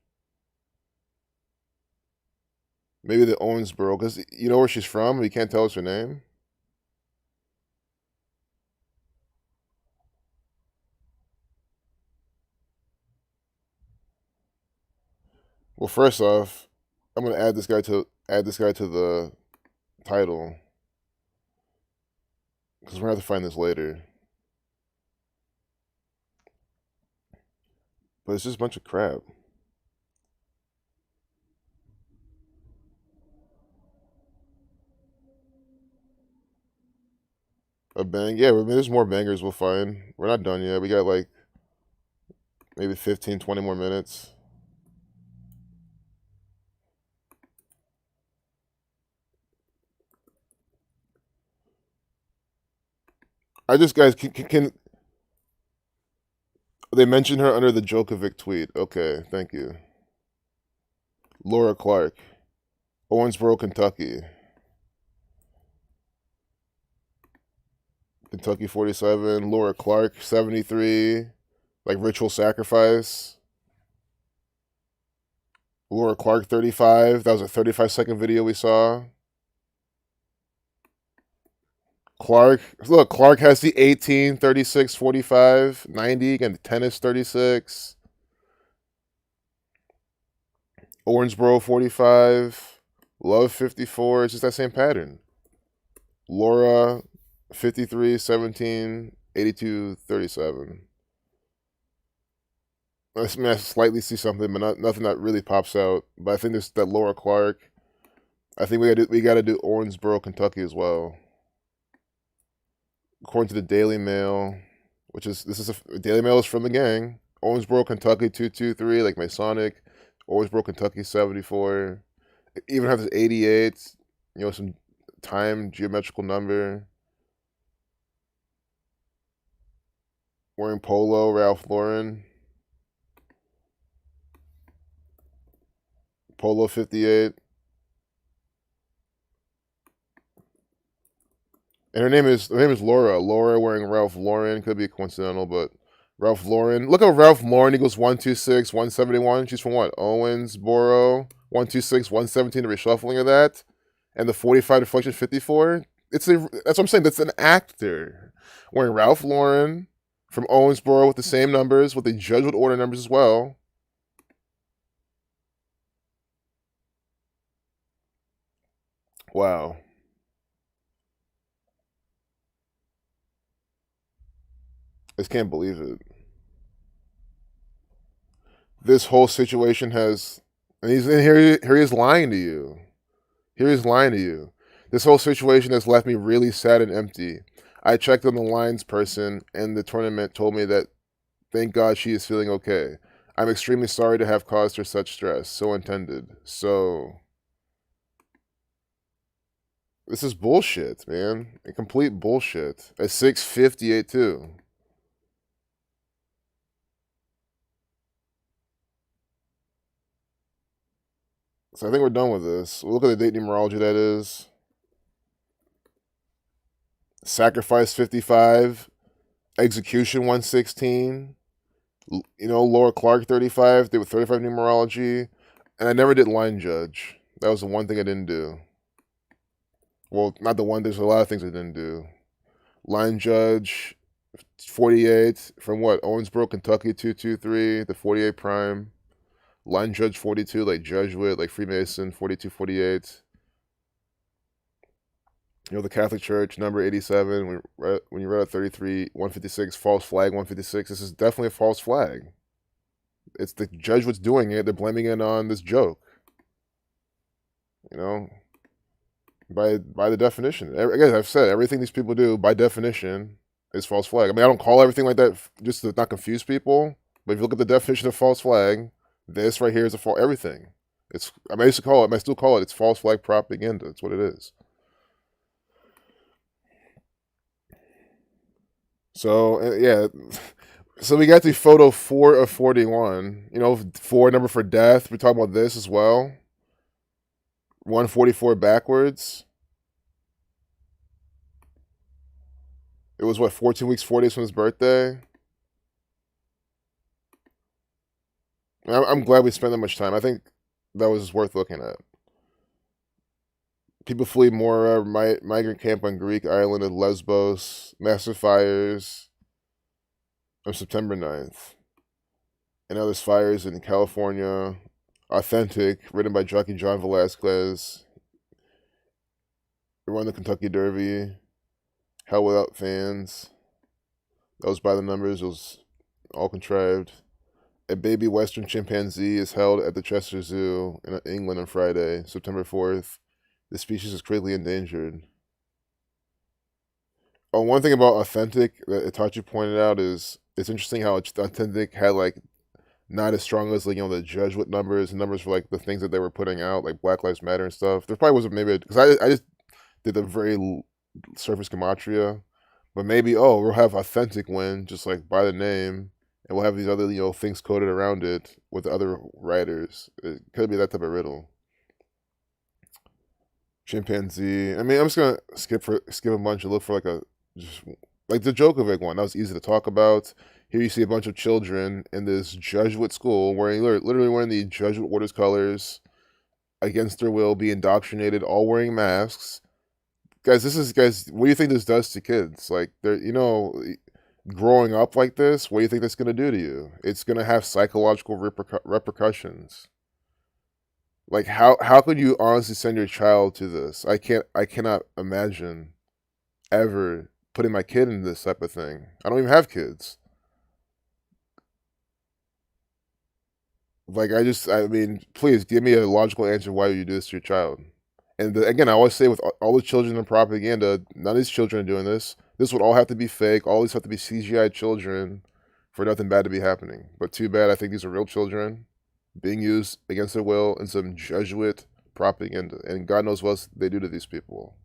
Maybe the Owensboro, because you know where she's from, but you can't tell us her name. Well, first off, I'm gonna add this guy to the title because we're gonna have to find this later. But it's just a bunch of crap. A bang, yeah. I mean, there's more bangers we'll find. We're not done yet. We got like maybe 15, 20 more minutes. I just guys can they mention her under the Djokovic tweet? Okay, thank you. Laura Clark, Owensboro, Kentucky. Kentucky 47. Laura Clark 73. Like ritual sacrifice. Laura Clark 35. That was a 35-second video we saw. Clark, look, Clark has the 18, 36, 45, 90. Again, the tennis 36. Owensboro 45. Love 54. It's just that same pattern. Laura 53, 17, 82, 37. I mean, I slightly see something, but nothing that really pops out. But I think there's that Laura Clark. I think we got to do Owensboro, Kentucky as well. According to the Daily Mail, Daily Mail is from the gang. Owensboro, Kentucky 223, like Masonic. Owensboro, Kentucky 74. Even have this 88. You know, some time geometrical number. Wearing polo, Ralph Lauren. Polo 58. And her name is Laura. Laura wearing Ralph Lauren. Could be coincidental, but Ralph Lauren. Look at Ralph Lauren equals 126, 171. She's from what? Owensboro. 126, 117, the reshuffling of that. And the 45 deflection 54. That's what I'm saying. That's an actor wearing Ralph Lauren from Owensboro with the same numbers, with the judge would order numbers as well. Wow. I just can't believe it. this whole situation has, and here he is lying to you. Here he's lying to you. This whole situation has left me really sad and empty. I checked on the lines person, and the tournament told me that thank God she is feeling okay. I'm extremely sorry to have caused her such stress. So intended. So this is bullshit, man. A complete bullshit. At 6:58 too. So I think we're done with this. We'll look at the date numerology that is. Sacrifice 55, execution 116. Laura Clark 35, did with 35 numerology. And I never did line judge. That was the one thing I didn't do. Well, not the one, there's a lot of things I didn't do. Line judge 48 from what? Owensboro, Kentucky 223, the 48 prime. Line judge 42, like Jesuit, like Freemason 42, 48. The Catholic Church, number 87, when you read out 33, 156, false flag 156, this is definitely a false flag. It's the Jesuits doing it. They're blaming it on this joke. By the definition. Again, I've said, everything these people do, by definition, is false flag. I mean, I don't call everything like that just to not confuse people, but if you look at the definition of false flag, this right here is a false, everything. I still call it, it's false flag propaganda. That's what it is. So, yeah. So we got the photo 4 of 41. 4 number for death. We're talking about this as well. 144 backwards. It was 14 weeks, 4 days from his birthday. I'm glad we spent that much time. I think that was worth looking at. People flee Mora, migrant camp on Greek island of Lesbos, massive fires on September 9th. And now there's fires in California. Authentic, written by jockey John Velasquez. They won the Kentucky Derby. Hell without fans. That was by the numbers. It was all contrived. A baby western chimpanzee is held at the Chester Zoo in England on Friday, September 4th. The species is critically endangered. Oh, one thing about Authentic that Itachi pointed out is it's interesting how Authentic had not as strong as the Jesuit numbers and numbers for the things that they were putting out, like Black Lives Matter and stuff. There probably wasn't, maybe because I just did a very surface gematria, but maybe we'll have Authentic win just by the name, and we'll have these other things coded around it with the other writers. It could be that type of riddle. Chimpanzee. I mean, I'm just gonna skip a bunch and look for just like the Djokovic one. That was easy to talk about. Here you see a bunch of children in this Jesuit school literally wearing the Jesuit order's colors, against their will, be indoctrinated, all wearing masks. Guys, what do you think this does to kids? They're growing up like this, what do you think that's gonna do to you? It's gonna have psychological repercussions. How could you honestly send your child to this? I cannot imagine ever putting my kid in this type of thing. I don't even have kids. I mean, please give me a logical answer why you do this to your child. And again, I always say with all the children in propaganda, none of these children are doing this. This would all have to be fake. All these have to be CGI children for nothing bad to be happening. But too bad, I think these are real children being used against their will in some Jesuit propaganda. And God knows what else they do to these people.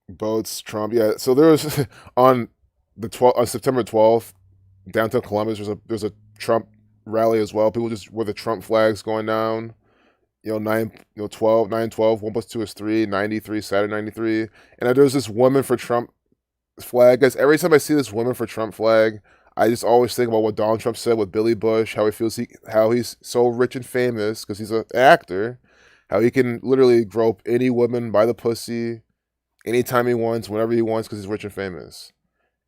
Boats, Trump, yeah. So there was on September 12th, downtown Columbus, there's a Trump rally as well. People just with the Trump flags going down. 12, 9, 12, 1 plus 2 is 3, 93, Saturday 93. And there's this woman for Trump flag. Guys, every time I see this woman for Trump flag, I just always think about what Donald Trump said with Billy Bush, how he's so rich and famous because he's an actor, how he can literally grope any woman by the pussy anytime he wants, whenever he wants, because he's rich and famous.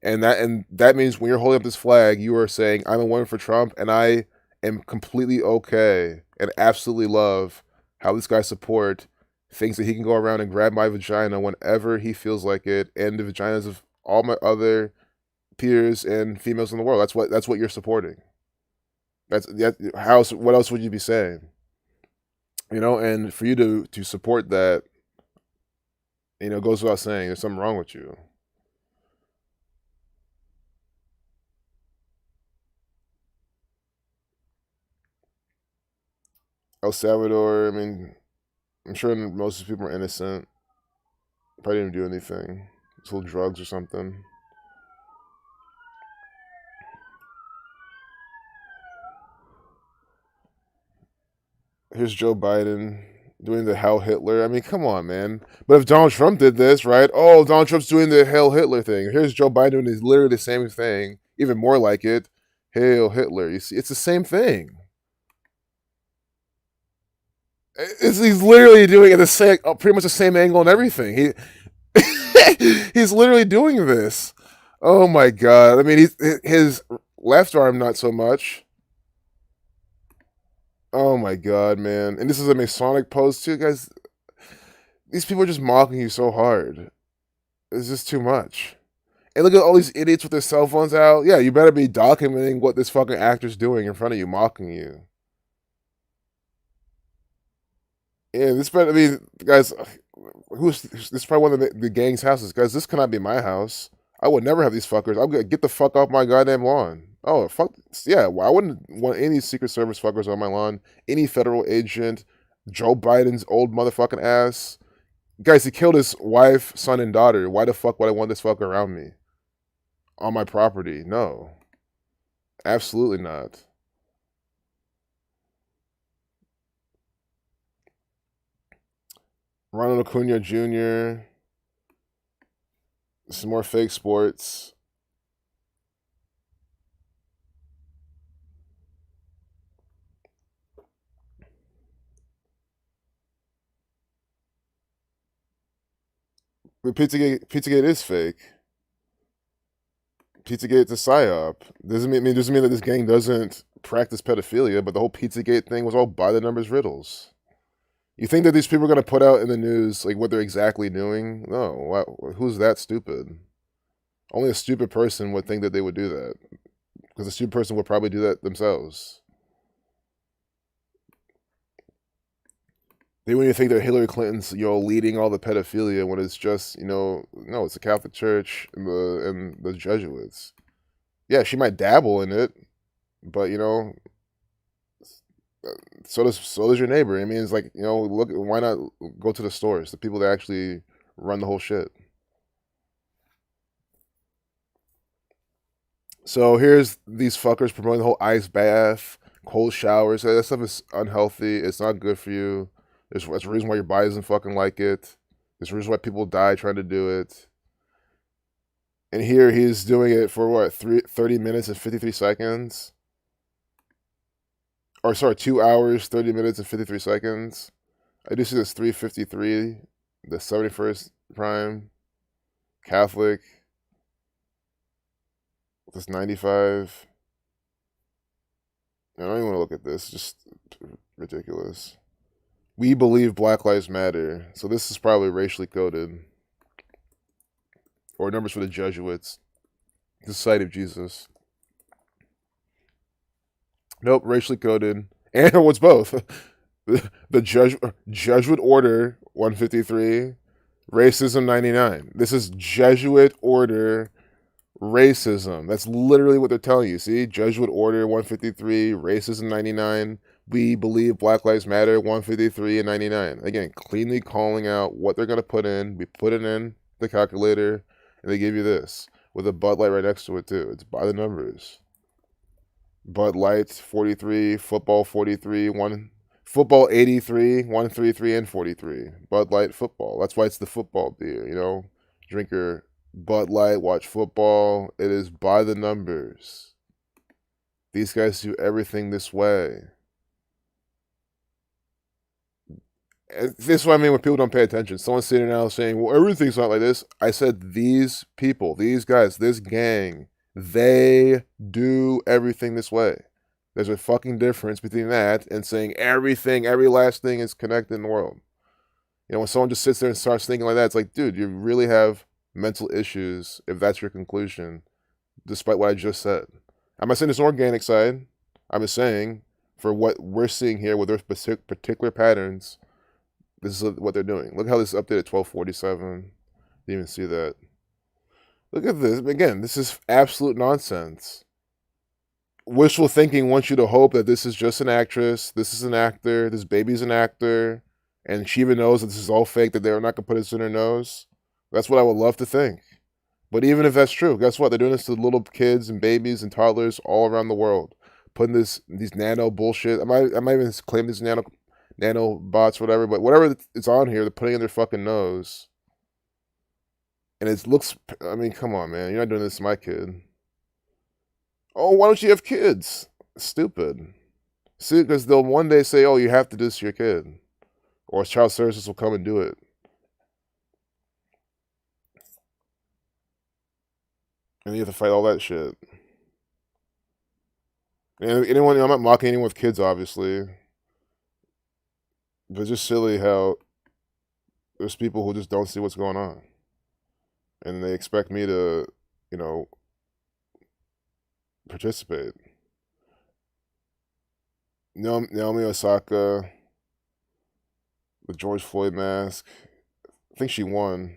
And that means when you're holding up this flag, you are saying, I'm a woman for Trump, and I am completely okay and absolutely love how this guy support thinks that he can go around and grab my vagina whenever he feels like it, and the vaginas of all my other peers and females in the world. That's what you're supporting. What else would you be saying? And for you to support that, goes without saying there's something wrong with you. El Salvador, I mean, I'm sure most of the people are innocent. Probably didn't do anything. Sold drugs or something. Here's Joe Biden doing the Hell Hitler. I mean, come on, man. But if Donald Trump did this, right? Oh, Donald Trump's doing the Hail Hitler thing. Here's Joe Biden doing literally the same thing, even more like it. Hail Hitler. You see, it's the same thing. He's literally doing it pretty much the same angle and everything. He's literally doing this. Oh my god! I mean, his left arm not so much. Oh my god, man! And this is a Masonic pose too, guys. These people are just mocking you so hard. It's just too much. And look at all these idiots with their cell phones out. Yeah, you better be documenting what this fucking actor's doing in front of you, mocking you. Yeah, I mean, guys, this is probably one of the gang's houses. Guys, this cannot be my house. I would never have these fuckers. I'm gonna get the fuck off my goddamn lawn. Oh, fuck. Yeah, well, I wouldn't want any Secret Service fuckers on my lawn. Any federal agent. Joe Biden's old motherfucking ass. Guys, he killed his wife, son, and daughter. Why the fuck would I want this fucker around me? On my property? No. Absolutely not. Ronald Acuna Jr. Some more fake sports. But Pizzagate is fake. Pizzagate's a psyop. Doesn't mean that this gang doesn't practice pedophilia, but the whole Pizzagate thing was all by the numbers riddles. You think that these people are going to put out in the news like what they're exactly doing? No. Who's that stupid? Only a stupid person would think that they would do that. Because a stupid person would probably do that themselves. They wouldn't even think that Hillary Clinton's, leading all the pedophilia when it's just, no, it's the Catholic Church and the Jesuits. Yeah, she might dabble in it, but so does your neighbor. I mean, it's like, look, why not go to the stores, the people that actually run the whole shit. So here's these fuckers promoting the whole ice bath, cold showers. That stuff is unhealthy. It's not good for you. That's a reason why your body doesn't fucking like it. There's a reason why people die trying to do it. And here he's doing it for what, 30 minutes and 53 seconds? Or sorry, 2 hours, 30 minutes and 53 seconds. I do see this 353, the 71st prime, Catholic. This 95. I don't even want to look at this. Just ridiculous. We believe Black Lives Matter. So this is probably racially coded. Or numbers for the Jesuits. The Society of Jesus. Nope, racially coded. And what's both? The Jesuit Order 153. Racism 99. This is Jesuit Order racism. That's literally what they're telling you. See? Jesuit Order 153. Racism 99. We believe Black Lives Matter 153 and 99. Again, cleanly calling out what they're going to put in. We put it in the calculator, and they give you this with a Bud Light right next to it too. It's by the numbers. Bud Light 43, football 43, football 83, 133 and 43. Bud Light football. That's why it's the football beer. Drink your Bud Light, watch football. It is by the numbers. These guys do everything this way. And this is what I mean when people don't pay attention. Someone's sitting now saying, well, everything's not like this. I said these people, these guys, this gang, they do everything this way. There's a fucking difference between that and saying everything, every last thing is connected in the world. When someone just sits there and starts thinking like that, it's like, dude, you really have mental issues if that's your conclusion. despite what I just said. I'm not saying it's an organic side. I'm just saying for what we're seeing here with their particular patterns, this is what they're doing. Look how this is updated at 12:47. Didn't even see that. Look at this. Again, this is absolute nonsense. Wishful thinking wants you to hope that this is just an actress, this is an actor, this baby's an actor, and she even knows that this is all fake, that they're not going to put this in her nose. That's what I would love to think. But even if that's true, guess what? They're doing this to little kids and babies and toddlers all around the world. Putting these nano bullshit. I might even claim these nano bots, whatever, but whatever it's on here, they're putting in their fucking nose. And it looks, I mean, come on, man. You're not doing this to my kid. Oh, why don't you have kids? Stupid. See, because they'll one day say, oh, you have to do this to your kid. Or child services will come and do it. And you have to fight all that shit. And anyone, I'm not mocking anyone with kids, obviously. But it's just silly how there's people who just don't see what's going on. And they expect me to, participate. Naomi Osaka, the George Floyd mask. I think she won.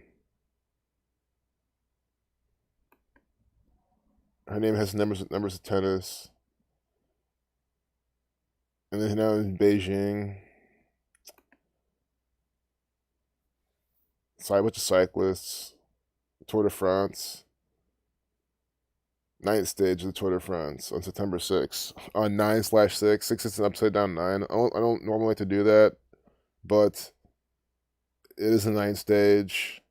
Her name has numbers of tennis. And then now in Beijing. A bunch of cyclists. Tour de France. 9th stage of the Tour de France on September 6th. On 9/6. 6 is an upside down 9. I don't normally like to do that, but it is the 9th stage.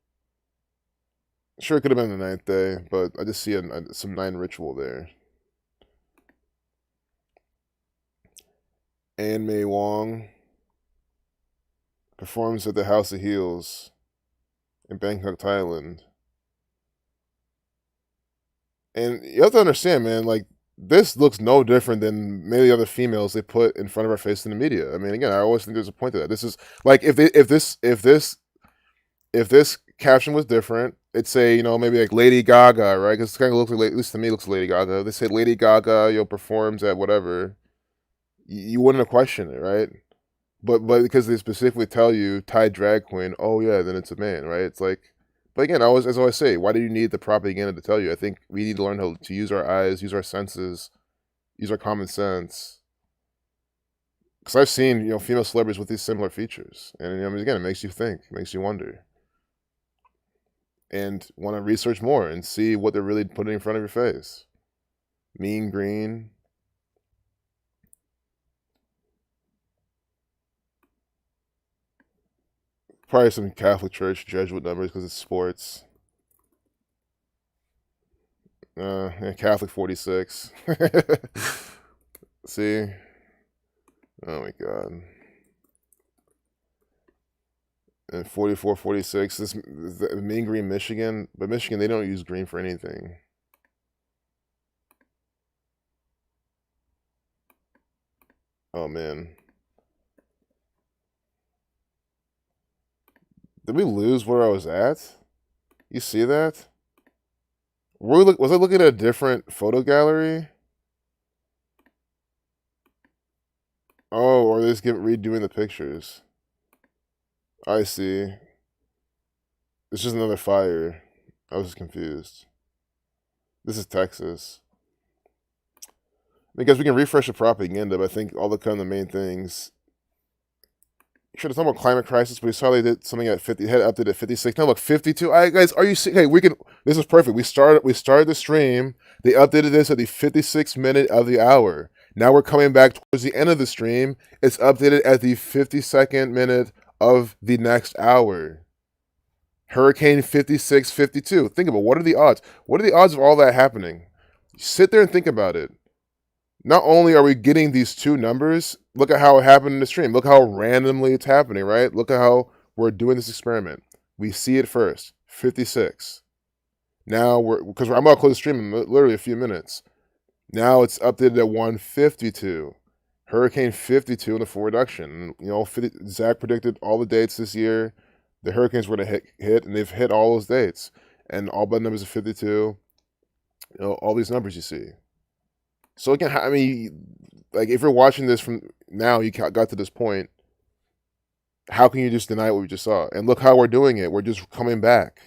Sure, it could have been the 9th day, but I just see some 9 ritual there. Anne May Wong performs at the House of Heels in Bangkok, Thailand. And you have to understand, man, like, this looks no different than many other females they put in front of our face in the media. I mean, again, I always think there's a point to that. This is like if this caption was different, it'd say, maybe like Lady Gaga, right? Because it kind of looks like, at least to me, it looks like Lady Gaga. They say Lady Gaga, performs at whatever. You wouldn't have questioned it, right? But because they specifically tell you Thai drag queen, oh yeah, then it's a man, right? It's like. But again, as I always say, why do you need the propaganda to tell you? I think we need to learn how to use our eyes, use our senses, use our common sense. Because I've seen, female celebrities with these similar features. And, again, it makes you think, it makes you wonder. And want to research more and see what they're really putting in front of your face. Mean green. Probably some Catholic Church Jesuit numbers because it's sports. Catholic 46. See? Oh my god. And 44, 46. This mean green Michigan. But Michigan, they don't use green for anything. Oh man. Did we lose where I was at? You see that? Was I looking at a different photo gallery? Oh, or they just redoing the pictures. I see. It's just another fire. I was confused. This is Texas. Because we can refresh the propaganda, but I think all the kind of the main things. Sure, it's talking about climate crisis, but we saw they did something at 50. Had updated at 56. Now look, 52. All right, guys, are you seeing? Hey, we can. This is perfect. We started the stream. They updated this at the 56th minute of the hour. Now we're coming back towards the end of the stream. It's updated at the 52nd minute of the next hour. Hurricane 5652. Think about what are the odds? What are the odds of all that happening? Sit there and think about it. Not only are we getting these two numbers, look at how it happened in the stream. Look how randomly it's happening, right? Look at how we're doing this experiment. We see it first, 56. Now because I'm about to close the stream in literally a few minutes. Now it's updated at 152. Hurricane 52 in the full reduction. Zach predicted all the dates this year. The hurricanes were going to hit, and they've hit all those dates. And all but numbers of 52. All these numbers you see. So again, I mean, like if you're watching this from now, you got to this point. How can you just deny what we just saw? And look how we're doing it. We're just coming back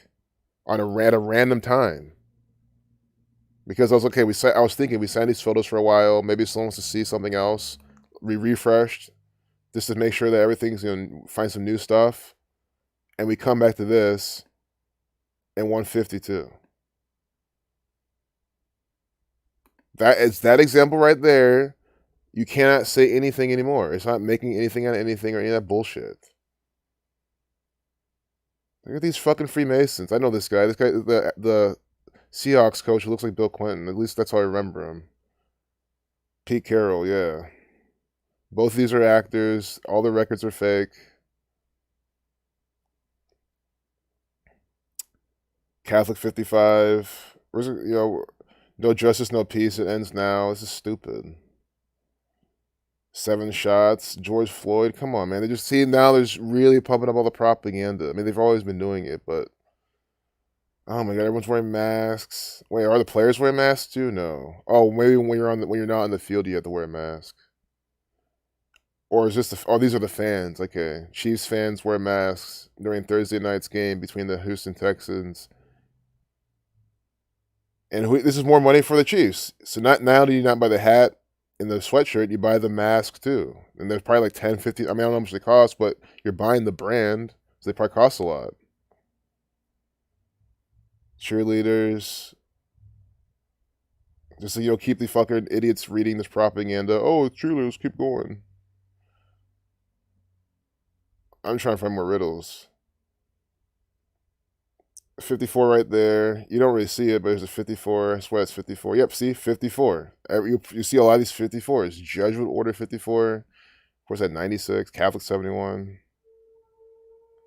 on at a random time. Because I was okay. I was thinking we signed these photos for a while. Maybe someone wants to see something else. We refreshed just to make sure that everything's gonna find some new stuff. And we come back to this in 152. That is that example right there. You cannot say anything anymore. It's not making anything out of anything or any of that bullshit. Look at these fucking Freemasons. I know this guy. This guy, the Seahawks coach, who looks like Bill Clinton. At least that's how I remember him. Pete Carroll, yeah. Both of these are actors. All the records are fake. Catholic 55. Where's it? No justice, no peace. It ends now. This is stupid. 7 shots. George Floyd. Come on, man. They just see now. There's really pumping up all the propaganda. I mean, they've always been doing it, but oh my god, everyone's wearing masks. Wait, are the players wearing masks too? No. Oh, maybe when you're not on the field, you have to wear a mask. Or is this these are the fans? Okay, Chiefs fans wear masks during Thursday night's game between the Houston Texans. And this is more money for the Chiefs. So not now do you not buy the hat and the sweatshirt, you buy the mask too. And there's probably like 10, 15, I mean, I don't know how much they cost, but you're buying the brand, so they probably cost a lot. Cheerleaders. Just so keep the fucking idiots reading this propaganda. Oh, it's cheerleaders, keep going. I'm trying to find more riddles. 54 right there. You don't really see it, but there's a 54. I swear it's 54. Yep, see? 54. You see a lot of these 54s. Judgment Order 54. Of course, at 96. Catholic 71.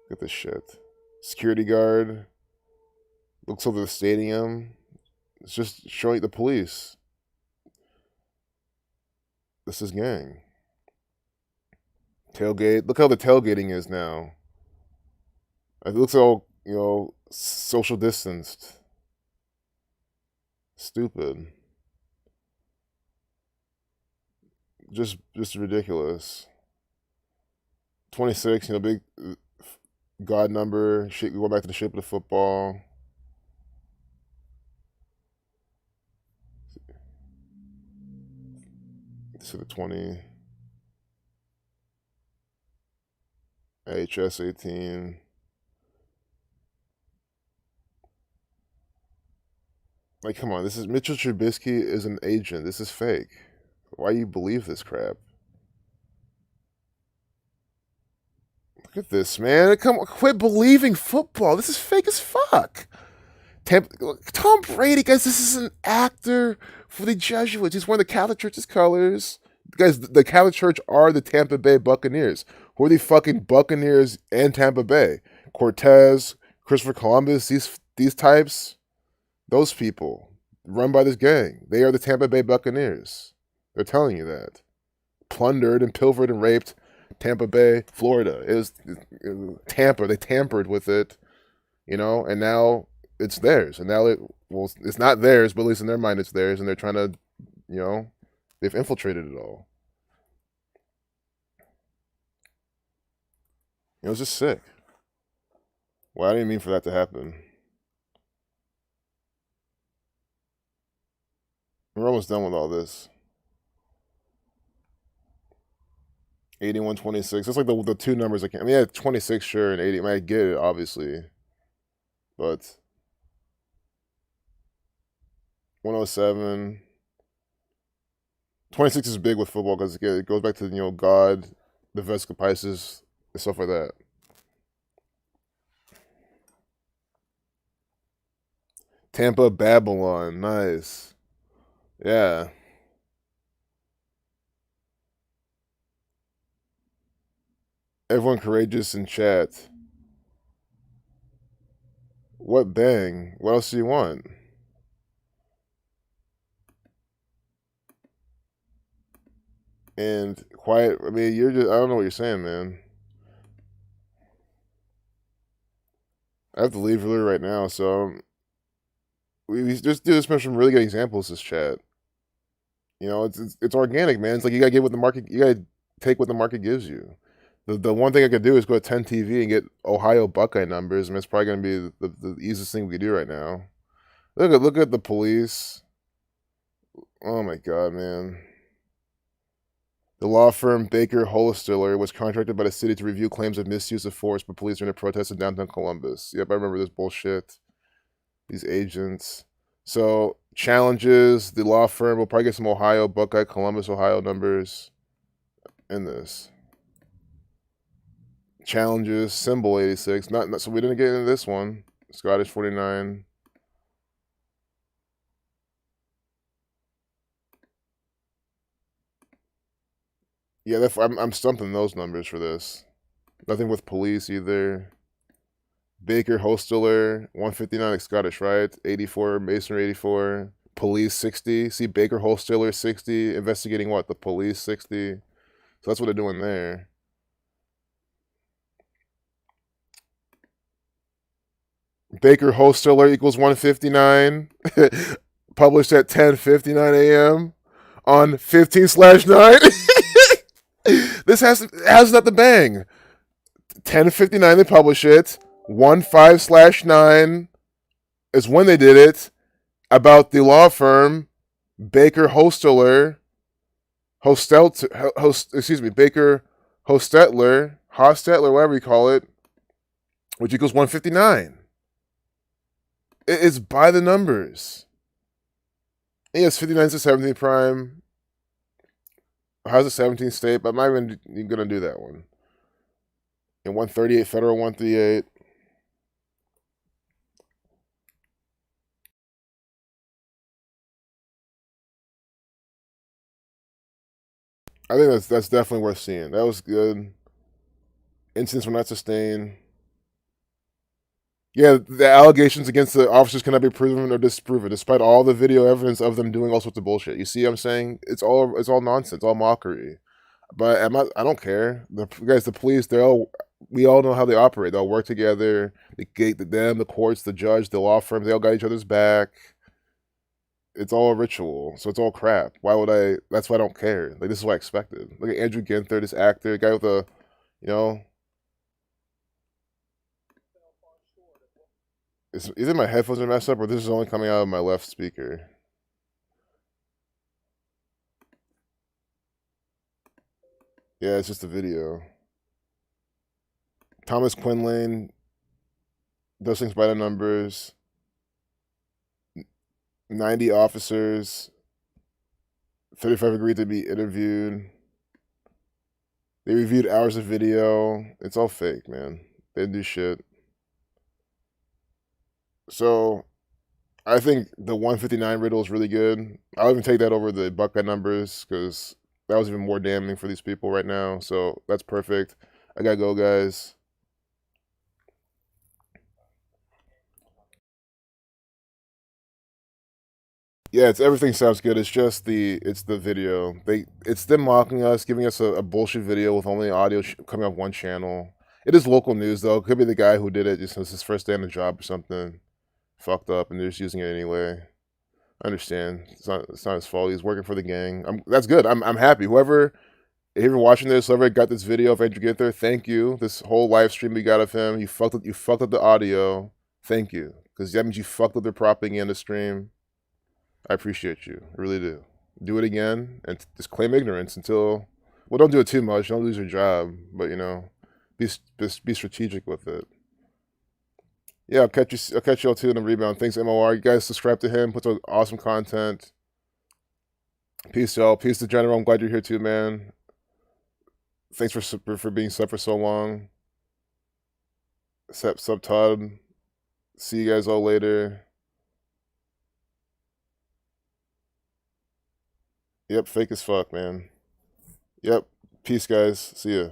Look at this shit. Security guard. Looks over the stadium. It's just showing the police. This is gang. Tailgate. Look how the tailgating is now. It looks all, social distanced. Stupid. Just ridiculous. 26, big God number. Going back to the shape of the football. To the 20. HS 18. Like, come on, this is Mitchell Trubisky is an agent. This is fake. Why you believe this crap? Look at this, man. Come on, quit believing football. This is fake as fuck. Tom Brady, guys, this is an actor for the Jesuits. He's wearing the Catholic Church's colors. Guys, the Catholic Church are the Tampa Bay Buccaneers. Who are the fucking Buccaneers and Tampa Bay? Cortez, Christopher Columbus, these types, those people run by this gang. They are the Tampa Bay Buccaneers. They're telling you that. Plundered and pilfered and raped Tampa Bay, Florida. It was Tampa. They tampered with it, and now it's theirs. And now it's not theirs, but at least in their mind it's theirs, and they're trying to, they've infiltrated it all. It was just sick. Well, I didn't mean for that to happen. We're almost done with all this. 81-26. That's like the two numbers I can't. I mean, yeah, 26, sure, and 80. I mean, I get it, obviously. But 107. 26 is big with football because it goes back to, God, the Vesca Pisces, and stuff like that. Tampa, Babylon. Nice. Yeah. Everyone courageous in chat. What bang? What else do you want? And quiet. I mean, I don't know what you're saying, man. I have to leave early right now, so we just do this from really good examples. This chat, it's organic, man. It's like you gotta get what the market. You gotta take what the market gives you. The one thing I could do is go to 10 TV and get Ohio Buckeye numbers. I mean, it's probably gonna be the easiest thing we could do right now. Look at the police. Oh my god, man. The law firm Baker Hollister was contracted by the city to review claims of misuse of force by police during a protest in downtown Columbus. Yep, I remember this bullshit. These agents. So challenges. The law firm will probably get some Ohio Buckeye Columbus Ohio numbers in this. Challenges symbol 86. Not so we didn't get into this one. Scottish 49. Yeah, I'm stumping those numbers for this. Nothing with police either. Baker Hostler 159 Scottish Rite 84 Masonry 84 Police 60. See Baker Hostler 60 investigating what the police 60. So that's what they're doing there. Baker Hostler equals 159. Published at 10:59 a.m. on 15/9. This has not the bang. 10:59 they publish it. 15/9 is when they did it. About the law firm Baker Baker Hostetler, whatever you call it, which equals 159. It's by the numbers. Yes, 59 is the 17th prime. How's the 17th state? But I'm not even going to do that one. And 138 federal 138. I think that's definitely worth seeing. That was good. Incidents were not sustained. Yeah, the allegations against the officers cannot be proven or disproven, despite all the video evidence of them doing all sorts of bullshit. You see what I'm saying? It's all nonsense, all mockery. But I don't care. The guys, the police, we all know how they operate. They'll work together. The courts, the judge, the law firms, they all got each other's back. It's all a ritual, so it's all crap. Why would I? That's why I don't care. Like, this is what I expected. Look at Andrew Ginther, this actor, guy with a, you know, either my headphones are messed up or this is only coming out of my left speaker. Yeah, it's just a video. Thomas Quinlan does things by the numbers. 90 officers. 35 agreed to be interviewed. They reviewed hours of video. It's all fake, man. They didn't do shit. So I think the 159 riddle is really good. I'll even take that over the Buckeye numbers because that was even more damning for these people right now. So that's perfect. I gotta go, guys. Yeah, everything sounds good. It's the video. It's them mocking us, giving us a bullshit video with only audio coming off one channel. It is local news though. It could be the guy who did it just it's his first day on the job or something. Fucked up and they're just using it anyway. I understand. It's not his fault. He's working for the gang. That's good. I'm happy. If you're watching this, whoever got this video of Andrew Ginther, thank you. This whole live stream we got of him, you fucked up the audio. Thank you. Because that means you fucked up the propaganda stream. I appreciate you. I really do. Do it again and just claim ignorance until. Well, don't do it too much. Don't lose your job. But be strategic with it. Yeah, I'll catch y'all too in the rebound. Thanks, MOR. You guys subscribe to him. Puts out awesome content. Peace, y'all. Peace to General. I'm glad you're here too, man. Thanks for being sub for so long. Sub Todd. See you guys all later. Yep, fake as fuck, man. Yep. Peace, guys. See ya.